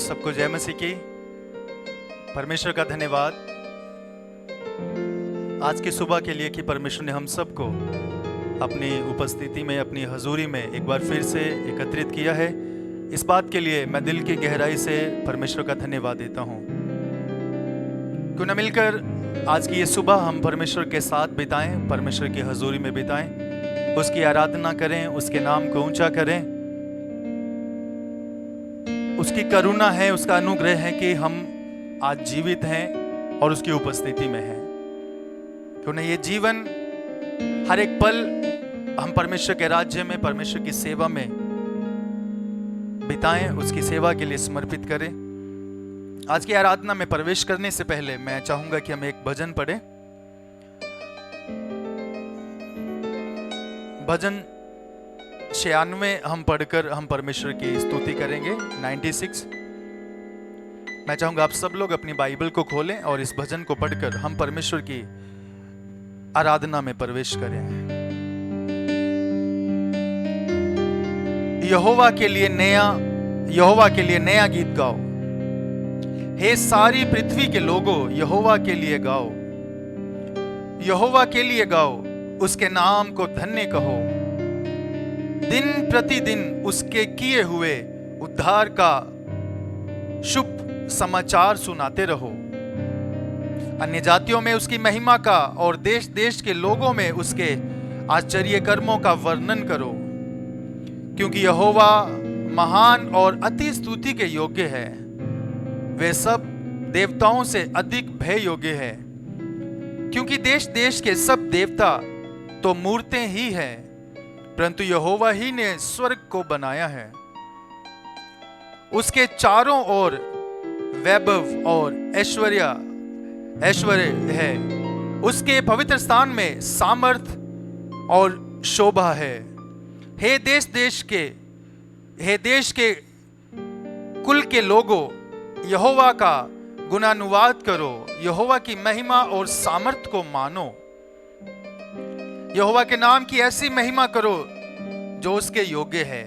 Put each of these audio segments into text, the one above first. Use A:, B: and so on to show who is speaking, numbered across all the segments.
A: सबको जय मसीह की। परमेश्वर का धन्यवाद आज की सुबह के लिए कि परमेश्वर ने हम सबको अपनी उपस्थिति में, अपनी हजूरी में एक बार फिर से एकत्रित किया है। इस बात के लिए मैं दिल की गहराई से परमेश्वर का धन्यवाद देता हूँ। क्यों न मिलकर आज की ये सुबह हम परमेश्वर के साथ बिताएं, परमेश्वर की हजूरी में बिताएं, उसकी आराधना करें, उसके नाम को ऊंचा करें। उसकी करुणा है, उसका अनुग्रह है कि हम आज जीवित हैं और उसकी उपस्थिति में हैं। क्यों न ये जीवन हर एक पल हम परमेश्वर के राज्य में, परमेश्वर की सेवा में बिताएं, उसकी सेवा के लिए समर्पित करें। आज की आराधना में प्रवेश करने से पहले मैं चाहूंगा कि हम एक भजन पढ़ें। भजन 96 हम पढ़कर हम परमेश्वर की स्तुति करेंगे। 96 मैं चाहूंगा आप सब लोग अपनी बाइबल को खोलें और इस भजन को पढ़कर हम परमेश्वर की आराधना में प्रवेश करें। यहोवा के लिए नया गीत गाओ, हे सारी पृथ्वी के लोगों, यहोवा के लिए गाओ। यहोवा के लिए गाओ, उसके नाम को धन्य कहो। दिन प्रतिदिन उसके किए हुए उद्धार का शुभ समाचार सुनाते रहो। अन्य जातियों में उसकी महिमा का और देश देश के लोगों में उसके आश्चर्य कर्मों का वर्णन करो, क्योंकि यहोवा महान और अति स्तुति के योग्य है। वे सब देवताओं से अधिक भय योग्य है, क्योंकि देश देश के सब देवता तो मूर्तें ही हैं, परंतु यहोवा ही ने स्वर्ग को बनाया है। उसके चारों ओर वैभव और ऐश्वर्य है। उसके पवित्र स्थान में सामर्थ और शोभा है। हे देश के कुल के लोगों, यहोवा का गुणानुवाद करो। यहोवा की महिमा और सामर्थ को मानो। यहोवा के नाम की ऐसी महिमा करो जो उसके योग्य है।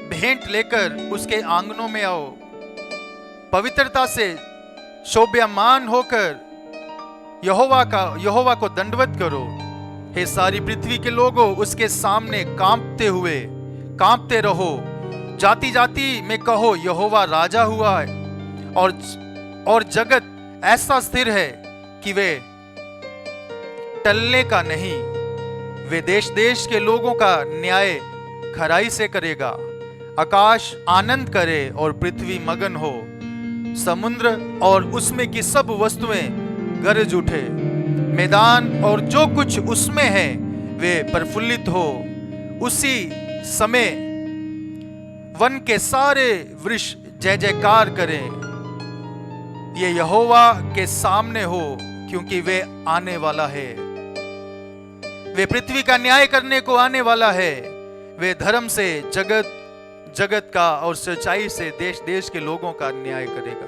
A: भेंट लेकर उसके आंगनों में आओ, पवित्रता से शोभ्यमान होकर यहोवा को दंडवत करो। हे सारी पृथ्वी के लोगों, उसके सामने कांपते रहो। जाति जाति में कहो, यहोवा राजा हुआ है, और जगत ऐसा स्थिर है कि वे टलने का नहीं। वे देश देश के लोगों का न्याय खराई से करेगा। आकाश आनंद करे और पृथ्वी मगन हो। समुद्र और उसमें की सब वस्तुएं गरज उठे। मैदान और जो कुछ उसमें है वे प्रफुल्लित हो। उसी समय वन के सारे वृक्ष जय जयकार करें। ये यहोवा के सामने हो, क्योंकि वे आने वाला है। वे पृथ्वी का न्याय करने को आने वाला है। वे धर्म से जगत का और सच्चाई से देश देश के लोगों का न्याय करेगा।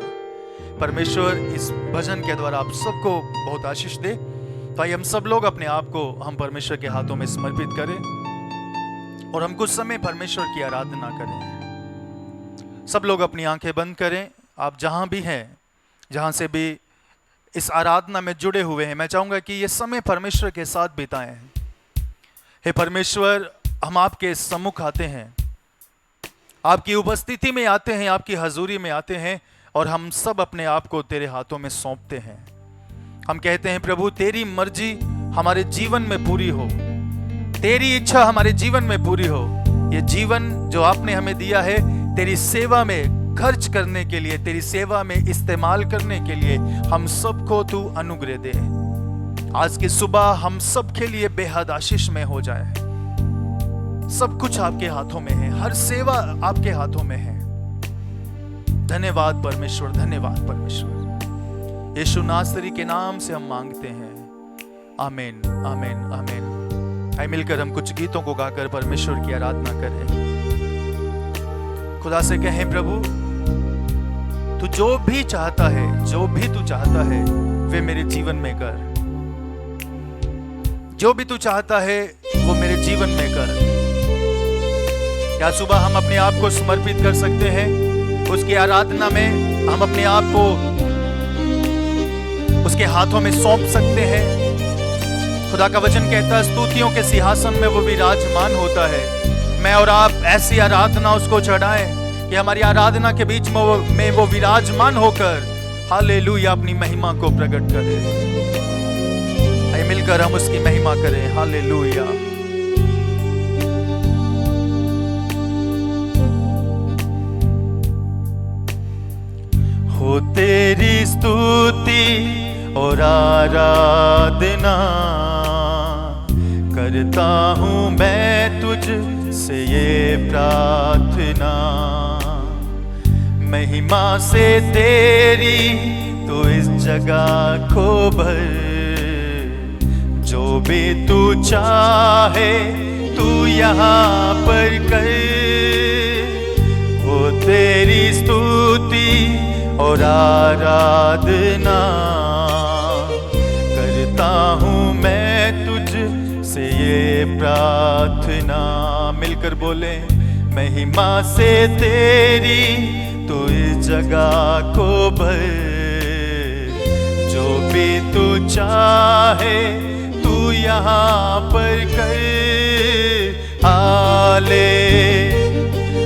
A: परमेश्वर इस भजन के द्वारा आप सबको बहुत आशीष दे। तो आइए हम सब लोग अपने आप को हम परमेश्वर के हाथों में समर्पित करें और हम कुछ समय परमेश्वर की आराधना करें। सब लोग अपनी आंखें बंद करें। आप जहां भी हैं, जहां से भी इस आराधना में जुड़े हुए हैं, मैं चाहूंगा कि ये समय परमेश्वर के साथ बिताएं। हे परमेश्वर, हम आपके सम्मुख आते हैं, आपकी उपस्थिति में आते हैं, आपकी हजूरी में आते हैं और हम सब अपने आप को तेरे हाथों में सौंपते हैं। हम कहते हैं प्रभु, तेरी मर्जी हमारे जीवन में पूरी हो, तेरी इच्छा हमारे जीवन में पूरी हो। ये जीवन जो आपने हमें दिया है तेरी सेवा में खर्च करने के लिए, तेरी सेवा में इस्तेमाल करने के लिए हम सबको तू अनुग्रह दे। आज की सुबह हम सब के लिए बेहद आशीष में हो जाए। सब कुछ आपके हाथों में है, हर सेवा आपके हाथों में है। धन्यवाद परमेश्वर, धन्यवाद परमेश्वर। यीशु नासरी के नाम से हम मांगते हैं, आमीन, आमीन, आमीन। आइए मिलकर हम कुछ गीतों को गाकर परमेश्वर की आराधना करें। खुदा से कहें, प्रभु तू जो भी चाहता है, जो भी तू चाहता है वे मेरे जीवन में कर। जो भी तू चाहता है वो मेरे जीवन में कर। क्या सुबह हम अपने आप को समर्पित कर सकते हैं उसकी आराधना में हम अपने आप को उसके हाथों में सौंप सकते हैं। खुदा का वचन कहता है स्तुतियों के सिंहासन में वो विराजमान होता है। मैं और आप ऐसी आराधना उसको चढ़ाएं कि हमारी आराधना के बीच में वो विराजमान होकर हालेलुया अपनी महिमा को प्रकट करे। आइए मिलकर हम उसकी महिमा करें। हालेलुया। हो तेरी स्तुति और आराधना करता हूँ मैं तुझ से ये प्रार्थना। महिमा से तेरी तो इस जगह को भर, जो भी तू चाहे तू यहाँ पर कर। हो तेरी स्तुति और आराधना करता हूँ मैं तुझ से ये प्रार्थना। मिलकर बोले महिमा से तेरी तू इस जगह को भर, जो भी तू चाहे तू यहाँ पर कर।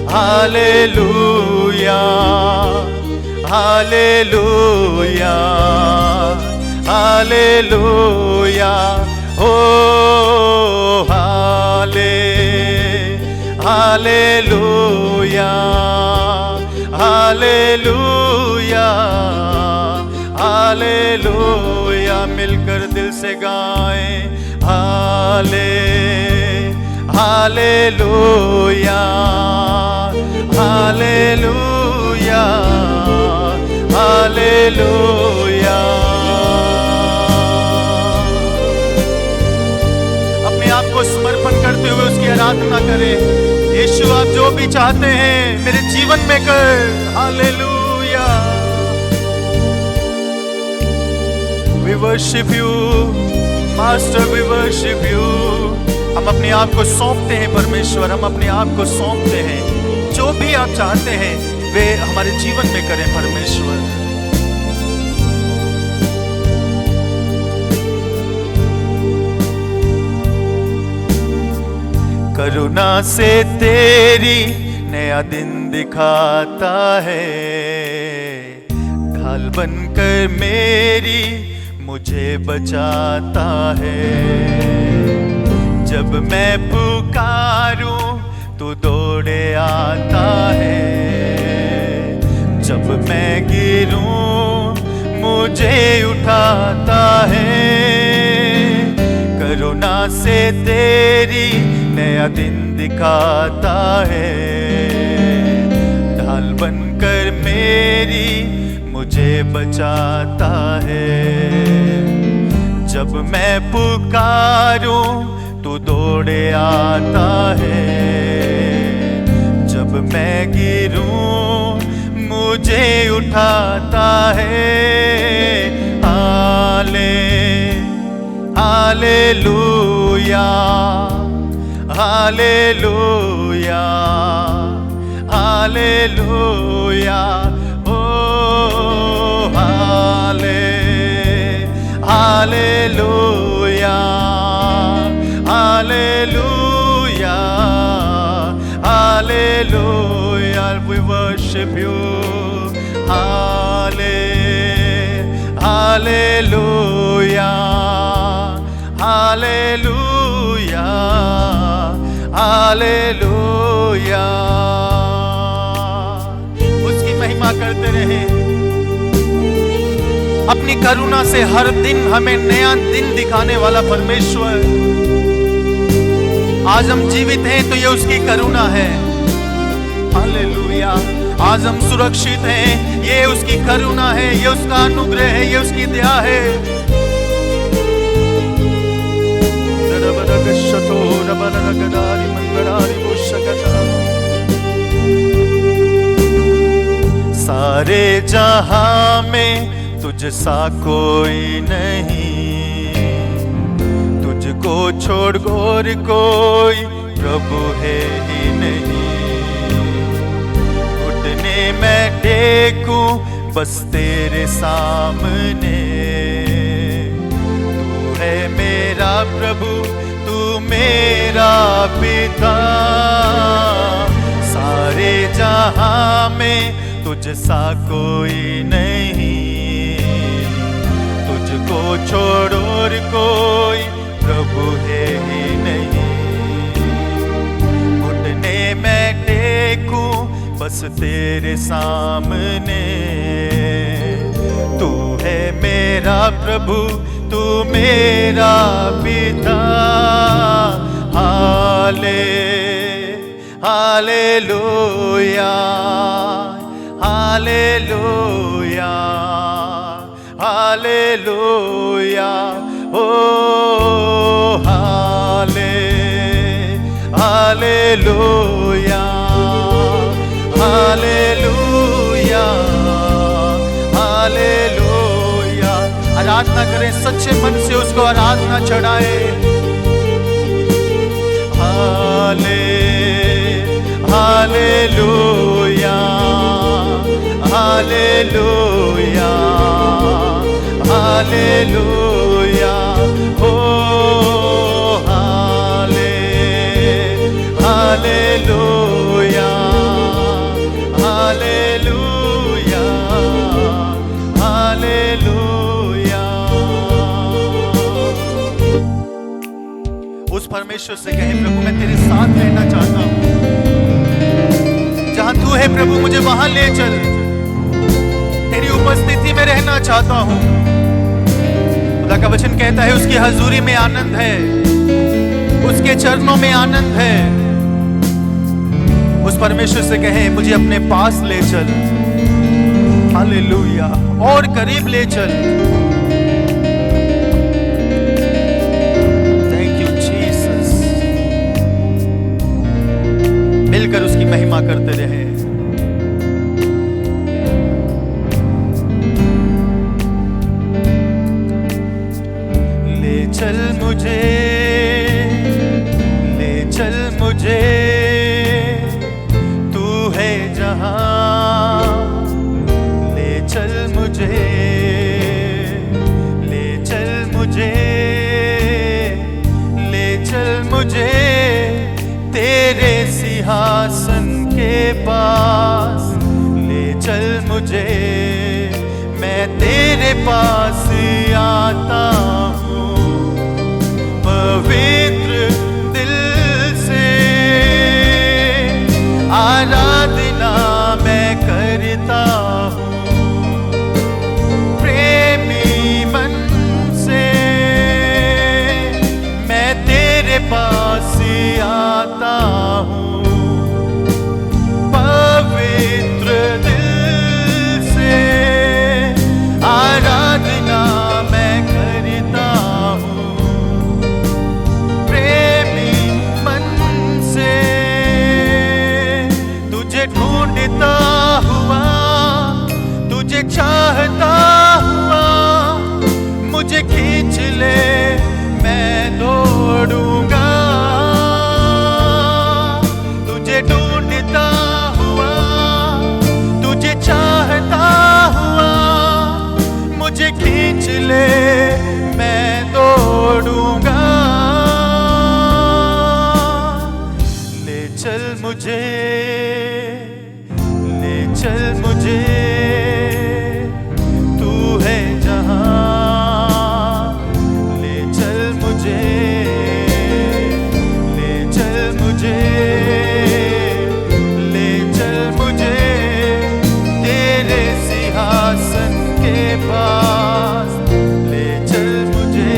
A: हालेलुया हालेलुया हालेलुया ओ हालेलुया हालेलुया हालेलुया। मिलकर दिल से गाएं हालेलुया हालेलुया हालेलुया। अपने आप को समर्पण करते हुए उसकी आराधना करें। यीशु आप जो भी चाहते हैं मेरे जीवन में कर। Hallelujah. We worship you, Master, we worship you। हम अपने आप को सौंपते हैं परमेश्वर, हम अपने आप को सौंपते हैं। जो भी आप चाहते हैं वे हमारे जीवन में करें परमेश्वर। करुणा से तेरी नया दिन दिखाता है, ढाल बनकर मेरी मुझे बचाता है। जब मैं पुकारूं तू दौड़े आता है, जब मैं गिरूं मुझे उठाता है। करुणा से तेरी नया दिन दिखाता है, ढाल बनकर मेरी मुझे बचाता है। जब मैं पुकारूं तू दौड़े आता है, जब मैं गिरूं मुझे उठाता है। हालेलुया हालेलुया हालेलुया ओ hallelujah hallelujah hallelujah. We worship you। Hallelujah hallelujah hallelujah. उसकी महिमा करते रहे। अपनी करुणा से हर दिन हमें नया दिन दिखाने वाला परमेश्वर। आज हम जीवित हैं तो ये उसकी करुणा है। हालेलुया। आज हम सुरक्षित हैं, ये उसकी करुणा है, ये उसका अनुग्रह है, ये उसकी दया है। सारे जहां में तुझसा कोई नहीं, तुझको छोड़ और कोई प्रभु है ही नहीं। घुटने में बस तेरे सामने। तू है मेरा प्रभु, तू मेरा पिता, सारे जहां में तुझसा कोई नहीं, तुझको छोड़ और कोई प्रभु है ही नहीं। घुटने मैं टेकूं बस तेरे सामने। तू है मेरा प्रभु, तू मेरा पिता। हालेलुया, हालेलुया, हालेलुया, ओ हालेलुया, हालेलुया, हालेलुया। आराधना करें, सच्चे मन से उसको आराधना चढ़ाए। हालेलुया, हालेलुया, हालेलुया, ओ हालेलुया, हालेलुया, हालेलुया। उस परमेश्वर से कहें, प्रभु मैं तेरे साथ रहना चाहता हूं। जहां तू है प्रभु मुझे वहां ले चल। तेरी उपस्थिति में रहना चाहता हूं। खुदा का वचन कहता है उसकी हजूरी में आनंद है, उसके चरणों में आनंद है। उस परमेश्वर से कहें मुझे अपने पास ले चल। हालेलुया, और करीब ले चल। Thank you Jesus. मिलकर उसकी महिमा करते रहे। ले चल मुझे, ले चल मुझे, तू है जहां। ले चल मुझे, ले चल मुझे, ले चल मुझे तेरे सिंहासन के पास। ले चल मुझे, मैं तेरे पास आता हूँ पवित्र दिल से। आराधना मैं करता हूँ प्रेमी मन से। मैं तेरे पास आता हूँ पवित्र दिल से। आराधना मैं करता हूँ प्रेमी मन से। तुझे ढूंढता हुआ, तुझे चाहता हुआ, मुझे खींच ले मैं दौड़ूंगा। तुझे ढूंढता हुआ, तुझे चाहता हुआ, मुझे खींच ले मैं दौड़ूंगा। ले चल मुझे, ले चल मुझे, तू है जहां। ले चल मुझे, ले चल मुझे, ले चल मुझे तेरे सिंहासन के पास। ले चल मुझे।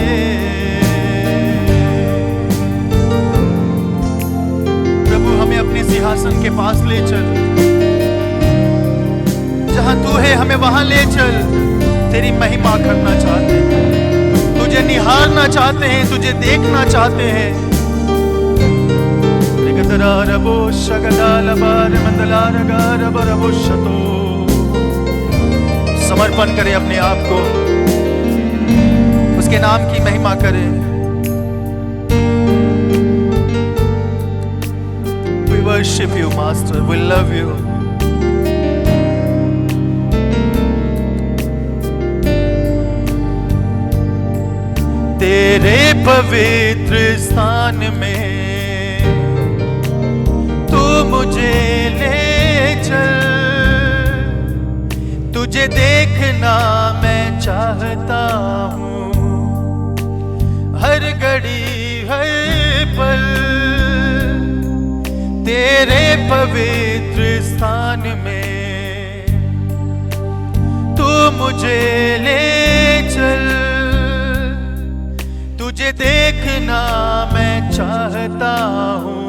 A: प्रभु हमें अपने सिंहासन के पास ले चल। जहां तू है हमें वहां ले चल। तेरी महिमा करना चाहते हैं, तुझे निहारना चाहते हैं, तुझे देखना चाहते हैं। समर्पण करें अपने आप को, उसके नाम की महिमा करें। We worship you, Master. We love you. तेरे पवित्र स्थान में तू मुझे ले चल, तुझे देखना मैं चाहता हूँ, हर घड़ी हर पल तेरे पवित्र स्थान में तू मुझे ले चल, तुझे देखना मैं चाहता हूँ,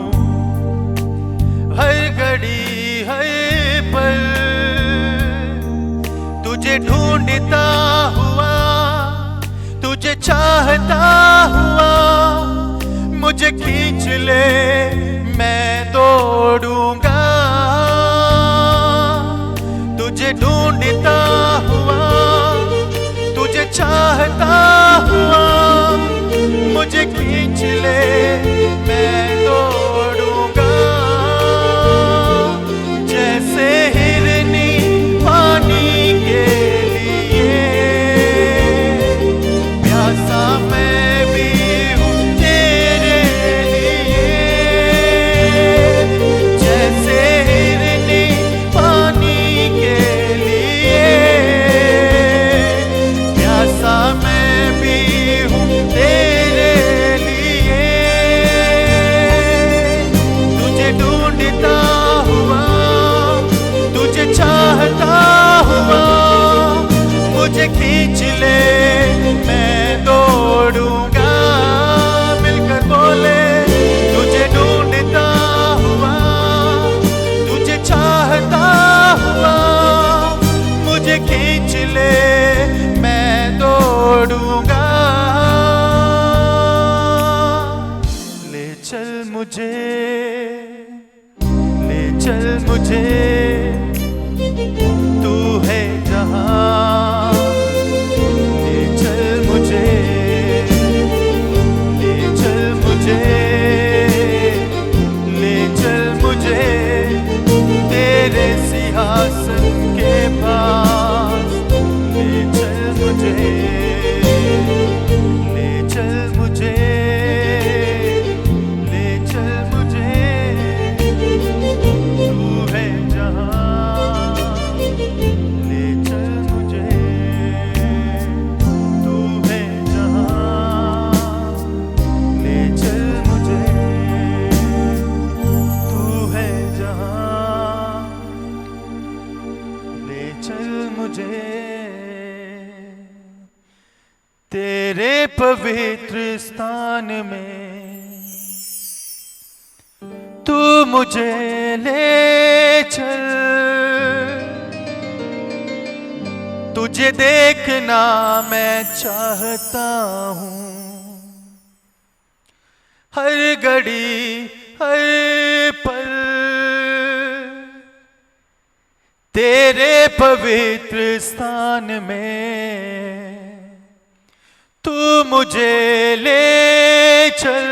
A: हर घड़ी हर पल तुझे ढूंढता हुआ, तुझे चाहता हुआ, मुझे खींच ले मैं दौड़ूंगा, तुझे ढूंढता हुआ, तुझे चाहता हुआ, मुझे खींच ले मैं दौड़ूंगा, जैसे हिरनी पानी के लिए प्यासा मैं भी हूँ तेरे लिए, जैसे हिरनी पानी के लिए प्यासा मैं भी हूँ तेरे लिए, तुझे ढूंढता हुआ, तुझे चाहता हुआ, मुझे खींच ले मैं दौड़ूंगा, मिलकर बोले तुझे ढूंढता हुआ, तुझे चाहता हुआ, मुझे खींच ले मैं दौड़ूंगा, ले चल मुझे, ले चल मुझे, तू है जहां, ले चल मुझे, ले चल मुझे, ले चल मुझे तेरे सिंहासन के पास, ले चल मुझे, ले चल मुझे, ले चल मुझे, तू है जहां, ले चल मुझे, तू है जहां, ले चल मुझे, तू है जहां, ले चल मुझे, तेरे पवित्र स्थान में तू मुझे ले चल, तुझे देखना मैं चाहता हूँ, हर घड़ी हर पल तेरे पवित्र स्थान में तू मुझे ले चल,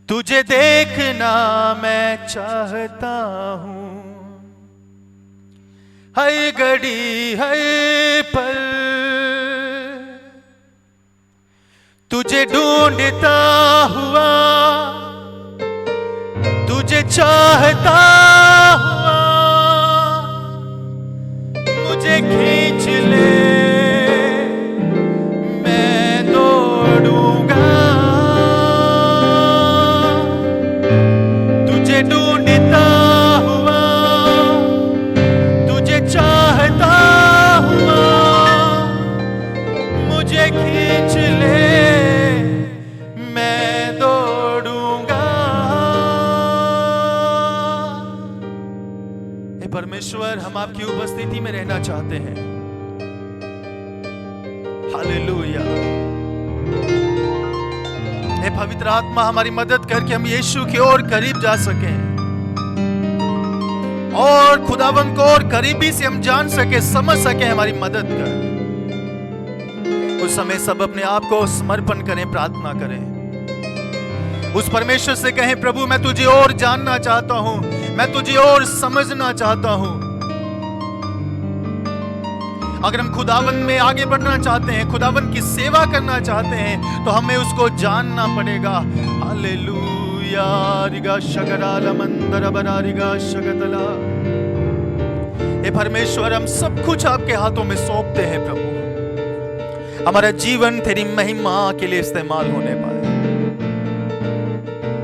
A: तुझे देखना मैं चाहता हूँ, हर घड़ी हर पल तुझे ढूंढता हुआ, तुझे चाहता हुआ, मुझे खींच ले मैं दौड़ूंगा, तुझे ढूंढता हुआ, तुझे चाहता हुआ, मुझे खींच ले मैं दौड़ूंगा। हे परमेश्वर, हम आपकी उपस्थिति में रहना चाहते हैं। हालेलुया। हे पवित्र आत्मा, हमारी मदद करके हम यीशु की ओर करीब जा सकें और खुदावंद को और करीबी से हम जान सके, समझ सके। हमारी मदद कर। उस समय सब अपने आप को समर्पण करें, प्रार्थना करें, उस परमेश्वर से कहें, प्रभु मैं तुझे और जानना चाहता हूं, मैं तुझे और समझना चाहता हूं। अगर हम खुदावंद में आगे बढ़ना चाहते हैं, खुदावंद की सेवा करना चाहते हैं, तो हमें उसको जानना पड़ेगा। हालेलुया। रिगा शगराला मंदर बरारिगा शगतला। हे परमेश्वर, हम सब कुछ आपके हाथों में सौंपते हैं प्रभु। हमारा जीवन तेरी महिमा के लिए इस्तेमाल होने पाए,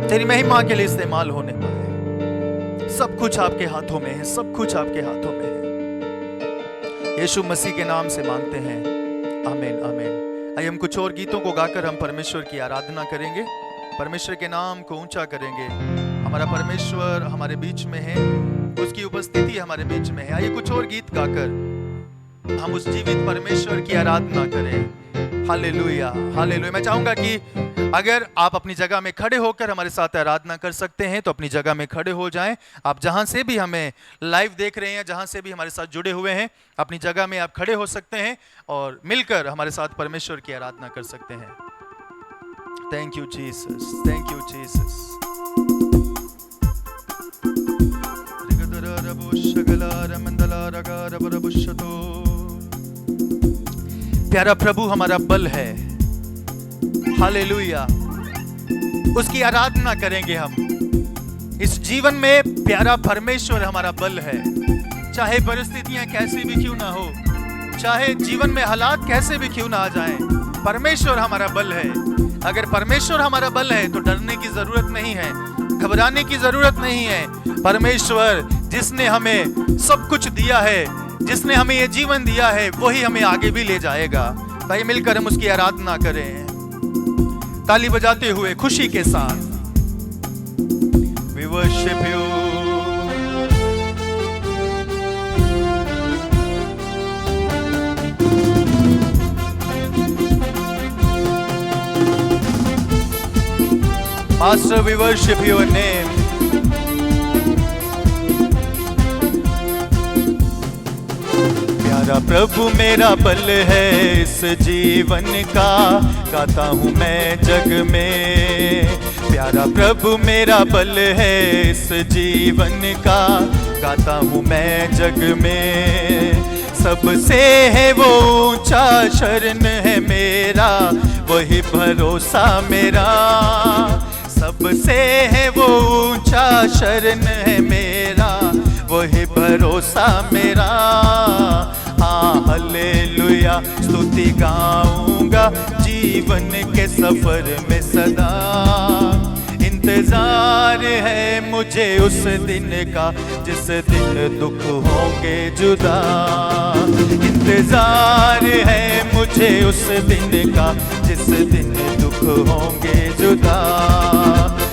A: तेरी महिमा के लिए इस्तेमाल होने पाए। सब कुछ आपके हाथों में है, सब कुछ आपके हाथों में है। यीशु मसीह के नाम से मांगते हैं, आमीन आमीन। आइए हम कुछ और गीतों को गाकर हम परमेश्वर की आराधना करेंगे, परमेश्वर के नाम को ऊंचा करेंगे। हमारा परमेश्वर हमारे बीच में है, उसकी उपस्थिति हमारे बीच में है। आइए कुछ और गीत गाकर हम उस जीवित परमेश्वर की आराधना करें। Hallelujah hallelujah. मैं चाहूंगा कि अगर आप अपनी जगह में खड़े होकर हमारे साथ आराधना कर सकते हैं तो अपनी जगह में खड़े हो जाएं। आप जहां से भी हमें लाइव देख रहे हैं, जहां से भी हमारे साथ जुड़े हुए हैं, अपनी जगह में आप खड़े हो सकते हैं और मिलकर हमारे साथ परमेश्वर की आराधना कर सकते हैं। Thank you Jesus, thank you Jesus. प्यारा प्रभु हमारा बल है, हालेलुया। उसकी आराधना करेंगे हम। इस जीवन में प्यारा परमेश्वर हमारा बल है। चाहे परिस्थितियां कैसी भी क्यों ना हो, चाहे जीवन में हालात कैसे भी क्यों ना आ जाएं, परमेश्वर हमारा बल है। अगर परमेश्वर हमारा बल है तो डरने की जरूरत नहीं है, घबराने की जरूरत नहीं है। परमेश्वर जिसने हमें सब कुछ दिया है, जिसने हमें ये जीवन दिया है, वही हमें आगे भी ले जाएगा। ताकि मिलकर हम उसकी आराधना करें, ताली बजाते हुए खुशी के साथ। We worship you. Master, we worship your name. प्यारा प्रभु मेरा बल है इस जीवन का, गाता हूँ मैं जग में। प्यारा प्रभु मेरा बल है इस जीवन का, गाता हूँ मैं जग में। सबसे है वो ऊंचा शरण है मेरा, वही भरोसा मेरा। सबसे है वो ऊंचा शरण है मेरा, वही भरोसा मेरा। हाँ हालेलुया, स्तुति गाऊंगा जीवन के सफर में सदा। इंतजार है मुझे उस दिन का जिस दिन दुख होंगे जुदा। इंतजार है मुझे उस दिन का जिस दिन दुख होंगे जुदा।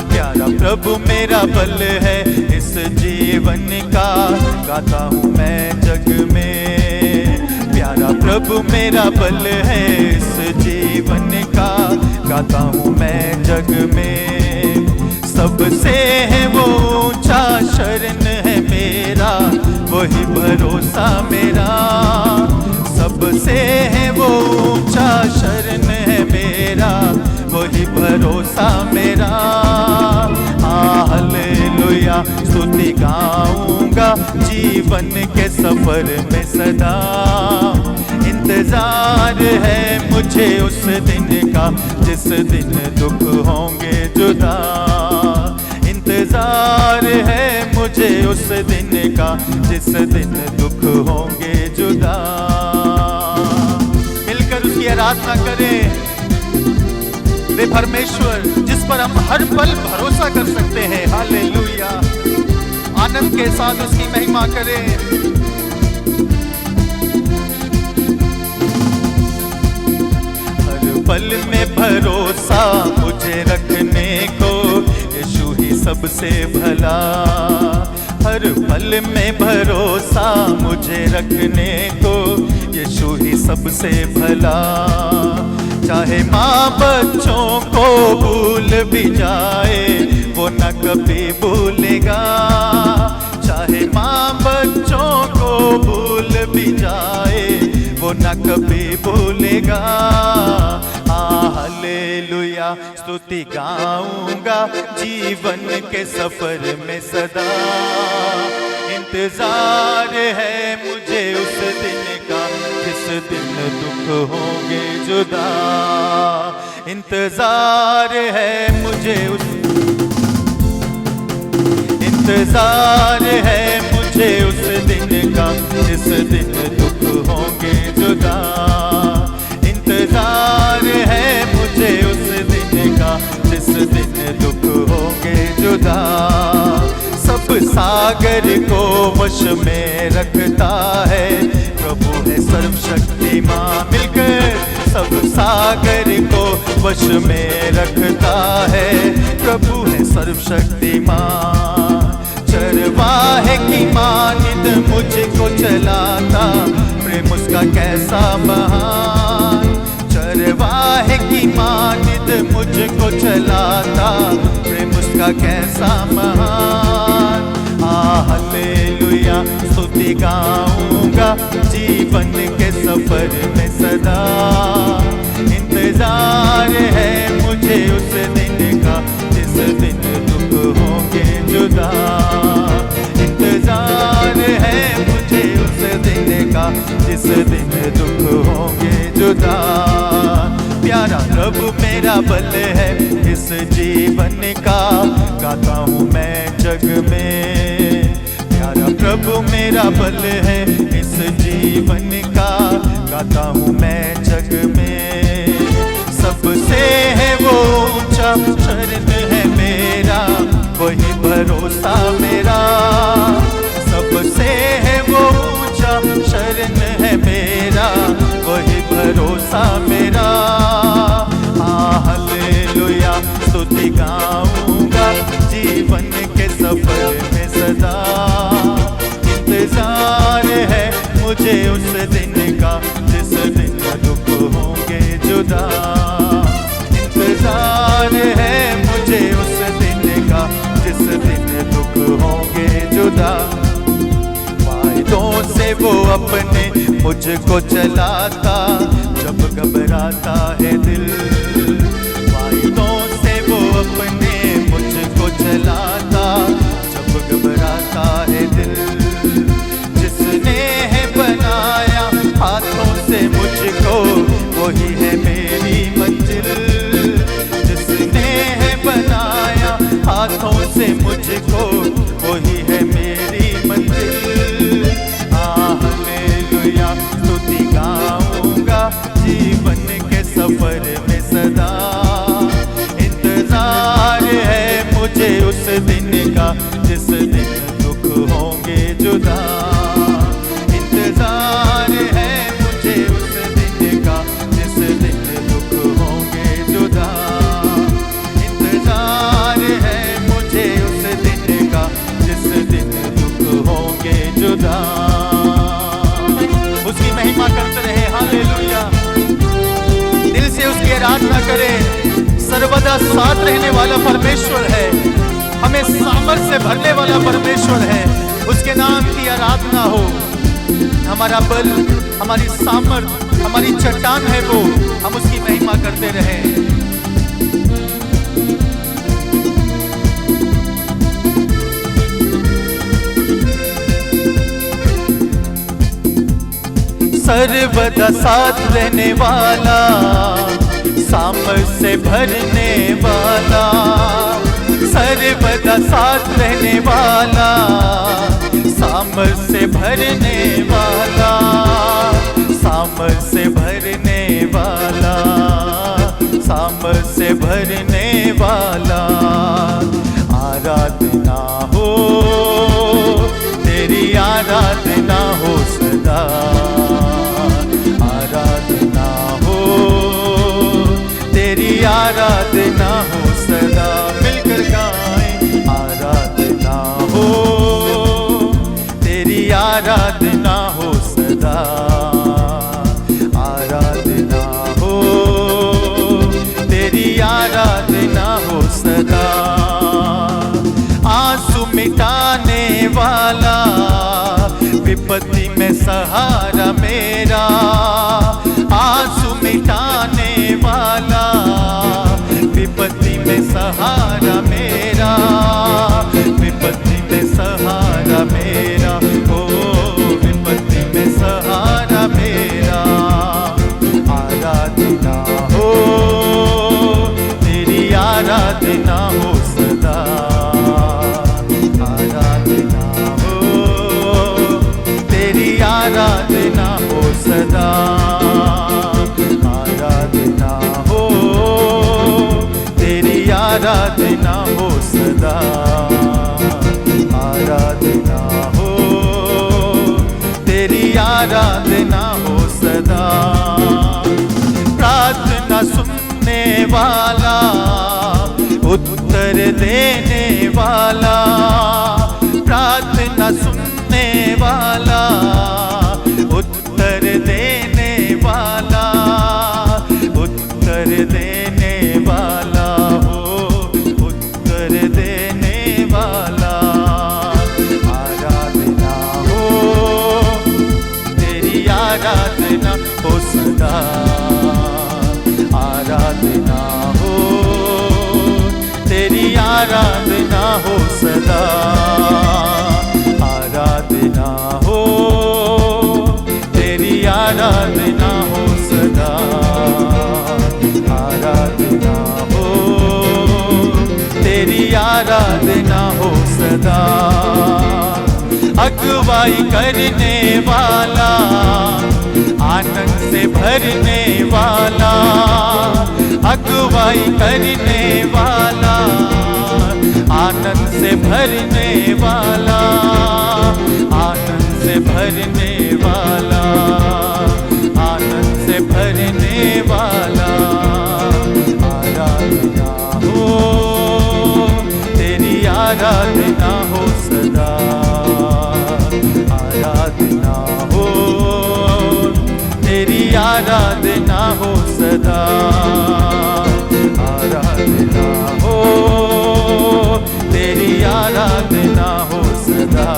A: प्यारा प्रभु मेरा बल है इस जीवन का, गाता हूँ मैं जग में। प्यारा प्रभु मेरा बल है इस जीवन का, गाता हूँ मैं जग में। सबसे है वो ऊंचा शरण है मेरा, वही भरोसा मेरा। सबसे है वो ऊंचा शरण है मेरा, वही भरोसा मेरा। हालेलुया, स्तुति गाऊंगा जीवन के सफर में सदा। इंतजार है मुझे उस दिन का जिस दिन दुख होंगे जुदा। इंतजार है मुझे उस दिन का जिस दिन दुख होंगे जुदा। मिलकर उसकी आराधना करें। वे परमेश्वर जिस पर हम हर पल भरोसा कर सकते हैं। हालेलुया, आनंद के साथ उसकी महिमा करें। हर पल में भरोसा मुझे रखने को यीशु ही सबसे भला। हर पल में भरोसा मुझे रखने को यीशु ही सबसे भला। चाहे माँ बच्चों को भूल भी जाए वो न कभी भूलेगा। चाहे माँ बच्चों को भूल भी जाए वो न कभी भूलेगा। हालेलुया, स्तुति गाऊंगा जीवन के सफर में सदा। इंतजार है मुझे उस दिन का जिस होंगे जुदा। इंतजार है मुझे इंतजार है मुझे उस दिन का जिस दिन दुख होंगे जुदा। इंतजार है मुझे उस दिन का जिस दिन दुख होंगे जुदा। सब सागर को वश में रखता है प्रभु है सर्वशक्तिमान। मिलकर सब सागर को वश में रखता है प्रभु है सर्वशक्तिमान। चरवाहे की मानिंद मुझको चलाता प्रेम उसका कैसा महान। चरवाहे की मानिंद मुझको चलाता प्रेम उसका कैसा महान। हालेलुया स्तुति गाऊंगा जीवन के सफर में सदा। इंतजार है मुझे उस दिन का जिस दिन दुख होंगे जुदा। इंतजार है मुझे उस दिन का जिस दिन दुख होंगे जुदा। प्यारा प्रभु मेरा बल है इस जीवन का गाता हूँ मैं जग में। प्यारा प्रभु मेरा बल है इस जीवन का गाता हूँ मैं जग में। सबसे है वो ऊंचा शरण है मेरा वही भरोसा मेरा। सबसे है वो ऊंचा शरण है मेरा वही भरोसा मेरा। हालेलुया स्तुति गाऊंगा जीवन के सफर में सदा। इंतजार है मुझे उस दिन का जिस दिन दुख होंगे जुदा। इंतजार है मुझे उस दिन का जिस दिन दुख होंगे जुदा। वायदों से वो अपने मुझको चलाता जब घबराता है दिल। वायदों से वो अपने मुझको चलाता जब घबराता है दिल। जिसने है बनाया हाथों से मुझको वही है मेरी मंजिल। जिसने है बनाया हाथों से मुझको वही है मेरी मंजिल। हालेलुया स्तुति गाऊंगा जीवन के सफर में सदा। इंतजार है मुझे उस दिन का जिस दिन दुख होंगे जुदा। इंतजार है मुझे उस दिन का जिस दिन दुख होंगे जुदा। इंतजार है मुझे उस दिन का जिस दिन दुख होंगे जुदा। उसकी महिमा करते रहे हालेलुया। दिल से उसकी आराधना करें। सर्वदा साथ रहने वाला परमेश्वर है। हमें सामर्थ से भरने वाला परमेश्वर है। उसके नाम की आराधना हो। हमारा बल हमारी सामर्थ हमारी चट्टान है वो। हम उसकी महिमा करते रहें। सर्वदा साथ रहने वाला सामर्थ से भरने वाला। सर्वदा साथ रहने वाला सामर्थ से भरने वाला। सामर्थ से भरने वाला सामर्थ से भरने वाला। आराधना हो तेरी आराधना हो सदा। आराधना हो तेरी आराधना हो सदा। मिलकर गाएं आराधना हो तेरी आराधना हो सदा। आराधना हो तेरी आराधना हो सदा। आंसू मिटाने वाला विपत्ति में सहारा मेरा। आंसू मिटाने वाला विपत्ति में सहारा मेरा। विपत्ति में सहारा मेरा। ओ विपत्ति में सहारा मेरा। सदा, अगुवाई करने वाला, आनंद से भरने वाला, अगुवाई करने वाला, आनंद से भरने वाला, आनंद से भरने वाला, आनंद से भरने वाला। आराधना हो तेरी, आराधना हो सदा, आराधना हो तेरी, आराधना हो सदा, आराधना हो तेरी, आराधना हो सदा,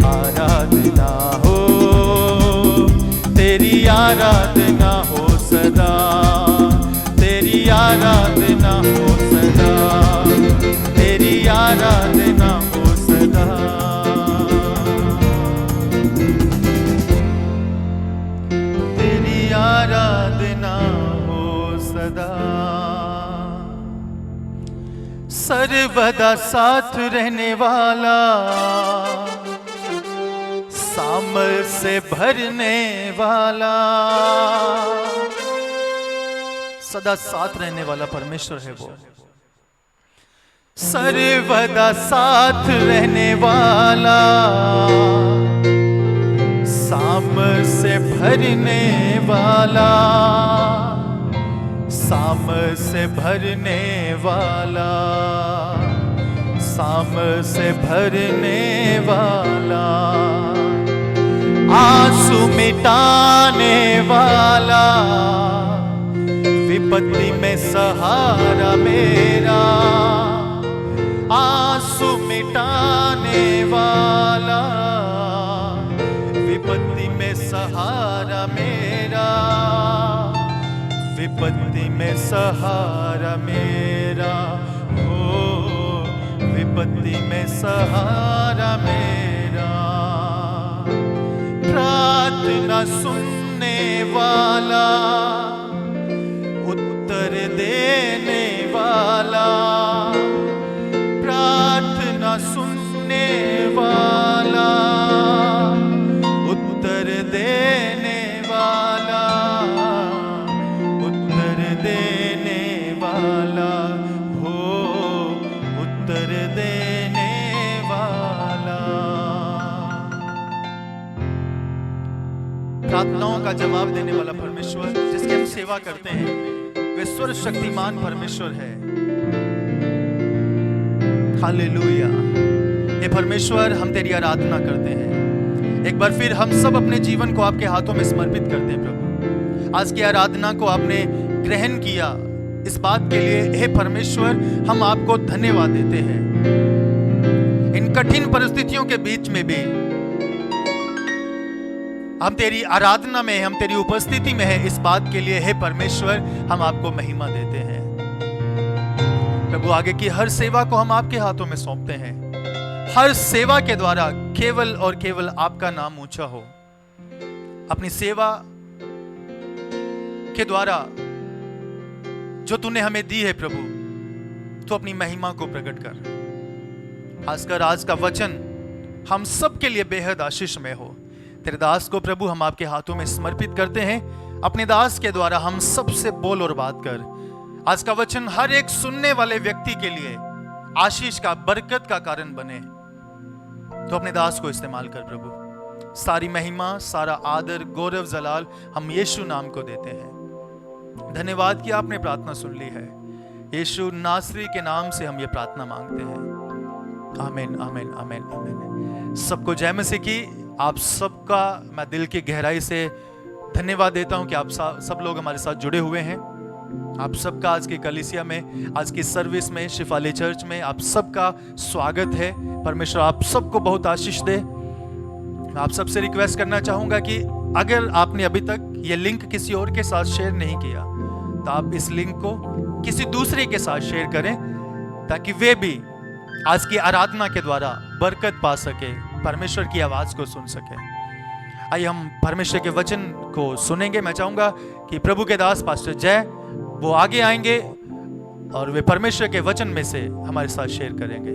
A: आराधना हो तेरी, आराधना हो सदा, तेरी आराधना हो सदा, तेरी आराधना हो सदा। तेरी आराधना हो सदा, सर्वदा साथ रहने वाला, सामर्थ से भरने वाला, सदा साथ रहने वाला परमेश्वर है वो। सर्वदा साथ रहने वाला, सामर्थ से भरने वाला, सामर्थ से भरने वाला, सामर्थ से भरने वाला, आंसू मिटाने वाला, विपत्ति में सहारा मेरा, आंसू मिटाने वाला, विपत्ति में सहारा मेरा, विपत्ति में सहारा मेरा, हो विपत्ति में सहारा मेरा। प्रार्थना सुनने वाला, उत्तर देने वाला, प्रार्थना सुनने वाला, उत्तर देने वाला, उत्तर देने वाला, हो उत्तर देने वाला। प्रार्थनाओं का जवाब देने वाला परमेश्वर जिसकी हम सेवा करते हैं, वे सर्वशक्तिमान परमेश्वर है। हालेलुया। हे परमेश्वर, हम तेरी आराधना करते हैं। एक बार फिर हम सब अपने जीवन को आपके हाथों में समर्पित करते हैं प्रभु। आज की आराधना को आपने ग्रहण किया, इस बात के लिए हे परमेश्वर हम आपको धन्यवाद देते हैं। इन कठिन परिस्थितियों के बीच में भी हम तेरी आराधना में, हम तेरी उपस्थिति में है, इस बात के लिए हे परमेश्वर हम आपको महिमा देते हैं। प्रभु, आगे की हर सेवा को हम आपके हाथों में सौंपते हैं। हर सेवा के द्वारा केवल और केवल आपका नाम ऊंचा हो। अपनी सेवा के द्वारा जो तूने हमें दी है प्रभु, तो अपनी महिमा को प्रकट कर। खासकर आज का वचन हम सब के लिए बेहद आशीषमय हो। तेरे दास को प्रभु हम आपके हाथों में समर्पित करते हैं। अपने दास के द्वारा हम सबसे बोल और बात कर। आज का वचन हर एक सुनने वाले व्यक्ति के लिए आशीष का, बरकत का कारण बने। तो अपने दास को इस्तेमाल कर प्रभु। सारी महिमा, सारा आदर, गौरव, जलाल हम यीशु नाम को देते हैं। धन्यवाद कि आपने प्रार्थना सुन ली है। यीशु नासरी के नाम से हम ये प्रार्थना मांगते हैं। आमीन, आमीन, आमीन, आमीन। सबको जय मसीह की। आप सबका मैं दिल की गहराई से धन्यवाद देता हूं कि आप सब लोग हमारे साथ जुड़े हुए हैं। आप सबका आज की कलीसिया में, आज की सर्विस में, शिफाली चर्च में आप सबका स्वागत है। परमेश्वर आप सबको बहुत आशीष दे। मैं आप सबसे रिक्वेस्ट करना चाहूंगा कि अगर आपने अभी तक ये लिंक किसी और के साथ शेयर नहीं किया, तो आप इस लिंक को किसी दूसरे के साथ शेयर करें, ताकि वे भी आज की आराधना के द्वारा बरकत पा सके, परमेश्वर की आवाज को सुन सके। आइए हम परमेश्वर के वचन को सुनेंगे। मैं चाहूंगा कि प्रभु के दास पास्टर जय वो आगे आएंगे और वे परमेश्वर के वचन में से हमारे साथ शेयर करेंगे।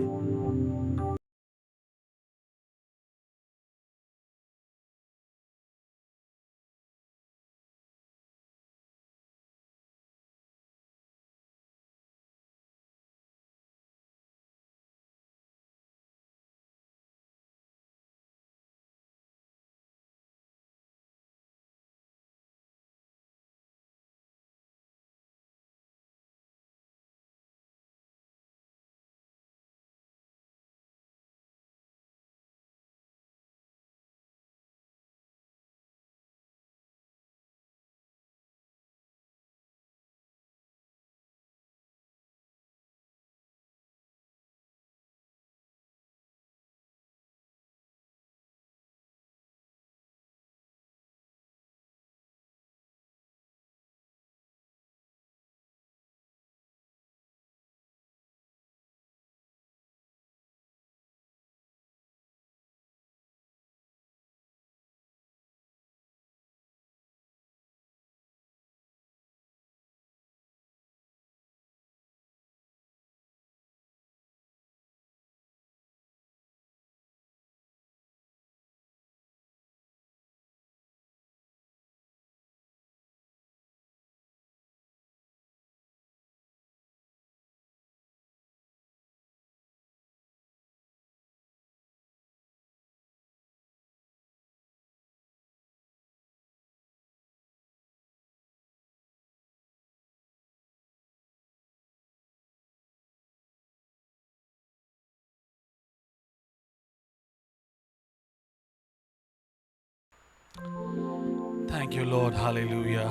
B: Thank you, Lord. Hallelujah.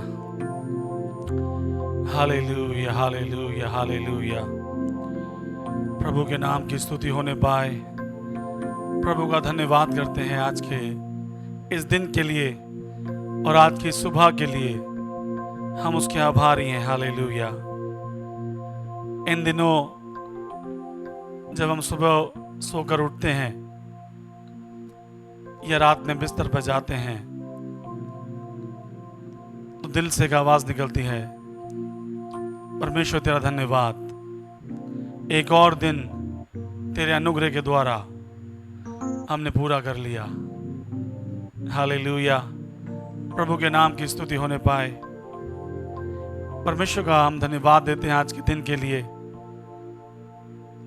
B: Hallelujah. Hallelujah. Hallelujah. प्रभु के नाम की स्तुति होने पाए। प्रभु का धन्यवाद करते हैं आज के इस दिन के लिए और आज की सुबह के लिए। हम उसके आभारी हैं। हालेलुया। इन दिनों जब हम सुबह सोकर उठते हैं या रात में बिस्तर पर जाते हैं तो दिल से एक आवाज निकलती है, परमेश्वर तेरा धन्यवाद, एक और दिन तेरे अनुग्रह के द्वारा हमने पूरा कर लिया। हालेलुया। प्रभु के नाम की स्तुति होने पाए। परमेश्वर का हम धन्यवाद देते हैं आज के दिन के लिए,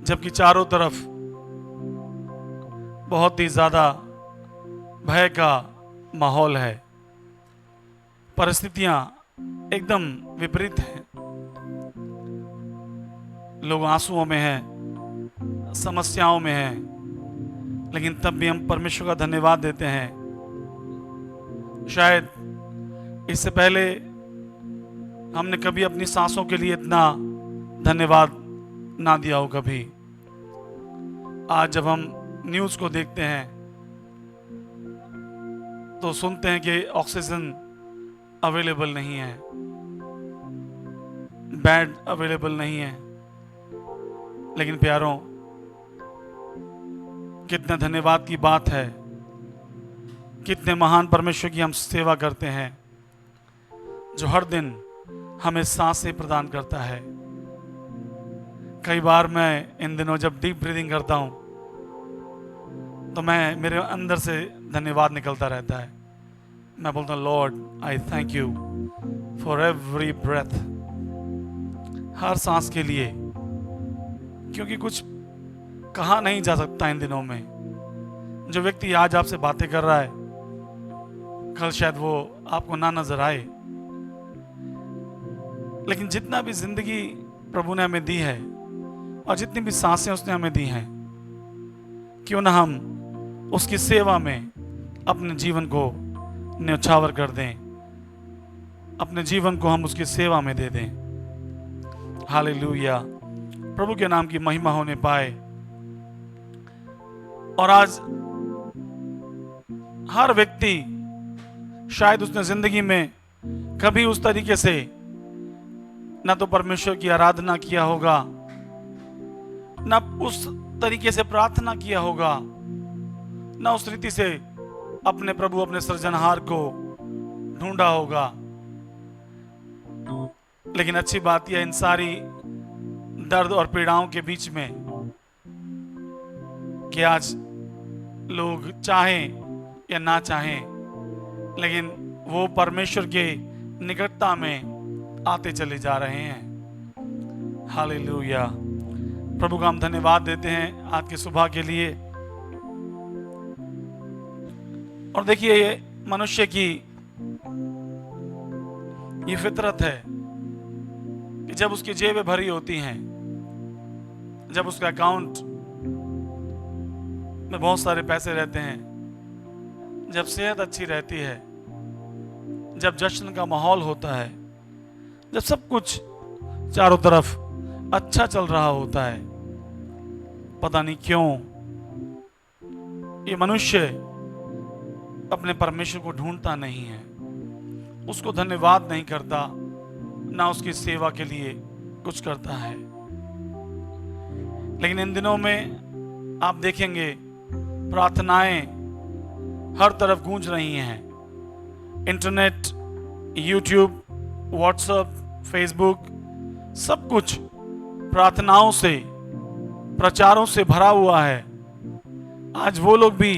B: जबकि चारों तरफ बहुत ही ज्यादा भय का माहौल है, परिस्थितियां एकदम विपरीत हैं, लोग आंसुओं में हैं, समस्याओं में हैं, लेकिन तब भी हम परमेश्वर का धन्यवाद देते हैं। शायद इससे पहले हमने कभी अपनी सांसों के लिए इतना धन्यवाद ना दिया हो कभी। आज जब हम न्यूज़ को देखते हैं तो सुनते हैं कि ऑक्सीजन अवेलेबल नहीं है, बेड अवेलेबल नहीं है, लेकिन प्यारों, कितने धन्यवाद की बात है, कितने महान परमेश्वर की हम सेवा करते हैं जो हर दिन हमें सांसें प्रदान करता है। कई बार मैं इन दिनों जब डीप ब्रीदिंग करता हूं तो मेरे अंदर से धन्यवाद निकलता रहता है। मैं बोलता हूँ, Lord I thank you for every breath, हर सांस के लिए, क्योंकि कुछ कहा नहीं जा सकता इन दिनों में। जो व्यक्ति आज आपसे बातें कर रहा है कल शायद वो आपको ना नजर आए, लेकिन जितना भी जिंदगी प्रभु ने हमें दी है और जितनी भी सांसें उसने हमें दी हैं, क्यों ना हम उसकी सेवा में अपने जीवन को न्यौछावर कर दें, अपने जीवन को हम उसकी सेवा में दे दें। हालेलुया। प्रभु के नाम की महिमा होने पाए। और आज हर व्यक्ति शायद उसने जिंदगी में कभी उस तरीके से ना तो परमेश्वर की आराधना किया होगा, ना उस तरीके से प्रार्थना किया होगा, ना उस रीति से अपने प्रभु, अपने सृजनहार को ढूंढा होगा। लेकिन अच्छी बात यह, इन सारी दर्द और पीड़ाओं के बीच में, कि आज लोग चाहें या ना चाहें, लेकिन वो परमेश्वर के निकटता में आते चले जा रहे हैं। हालेलुया। प्रभु का हम धन्यवाद देते हैं आज की सुबह के लिए। और देखिए, ये मनुष्य की ये फितरत है कि जब उसकी जेबें भरी होती हैं, जब उसका अकाउंट में बहुत सारे पैसे रहते हैं, जब सेहत अच्छी रहती है, जब जश्न का माहौल होता है, जब सब कुछ चारों तरफ अच्छा चल रहा होता है, पता नहीं क्यों ये मनुष्य अपने परमेश्वर को ढूंढता नहीं है, उसको धन्यवाद नहीं करता, ना उसकी सेवा के लिए कुछ करता है। लेकिन इन दिनों में आप देखेंगे प्रार्थनाएं हर तरफ गूंज रही हैं। इंटरनेट, यूट्यूब, व्हाट्सएप, फेसबुक, सब कुछ प्रार्थनाओं से, प्रचारों से भरा हुआ है। आज वो लोग भी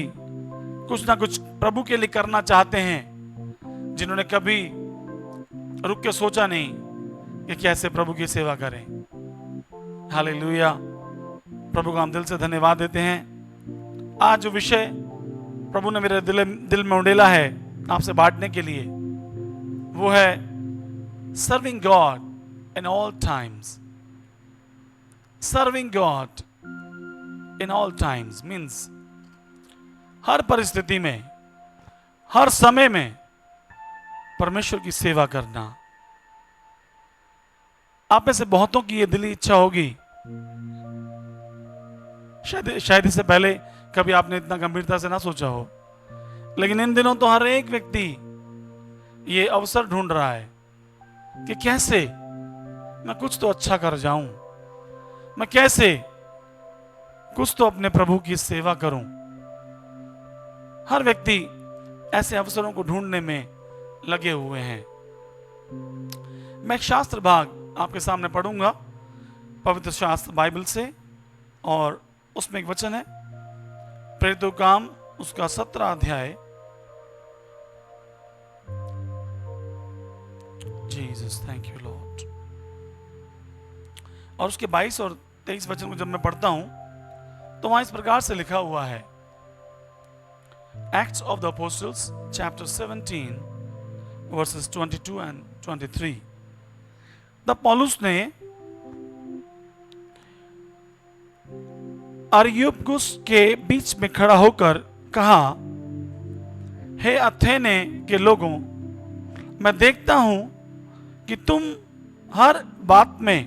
B: कुछ ना कुछ प्रभु के लिए करना चाहते हैं जिन्होंने कभी रुक के सोचा नहीं कि कैसे प्रभु की सेवा करें। हालेलुया। प्रभु का हम दिल से धन्यवाद देते हैं। आज जो विषय प्रभु ने मेरे दिल में उंडेला है आपसे बांटने के लिए, वो है serving God in all times. Serving God in all times means हर परिस्थिति में, हर समय में परमेश्वर की सेवा करना। आप में से बहुतों की यह दिली इच्छा होगी, शायद इससे पहले कभी आपने इतना गंभीरता से ना सोचा हो, लेकिन इन दिनों तो हर एक व्यक्ति ये अवसर ढूंढ रहा है कि कैसे मैं कुछ तो अच्छा कर जाऊं, मैं कैसे कुछ तो अपने प्रभु की सेवा करूं। हर व्यक्ति ऐसे अवसरों को ढूंढने में लगे हुए हैं। मैं एक शास्त्र भाग आपके सामने पढ़ूंगा, पवित्र शास्त्र बाइबल से, और उसमें एक वचन है, प्रेरितों के काम उसका 17 अध्याय, जीसस थैंक यू लॉर्ड, और उसके 22 और 23 वचन को जब मैं पढ़ता हूं तो वहां इस प्रकार से लिखा हुआ है, Acts of the Apostles chapter 17 verses 22 and 23। तब पौलुस ने अरियुपगुस के बीच में खड़ा होकर कहा, हे अथेने के लोगों, मैं देखता हूं कि तुम हर बात में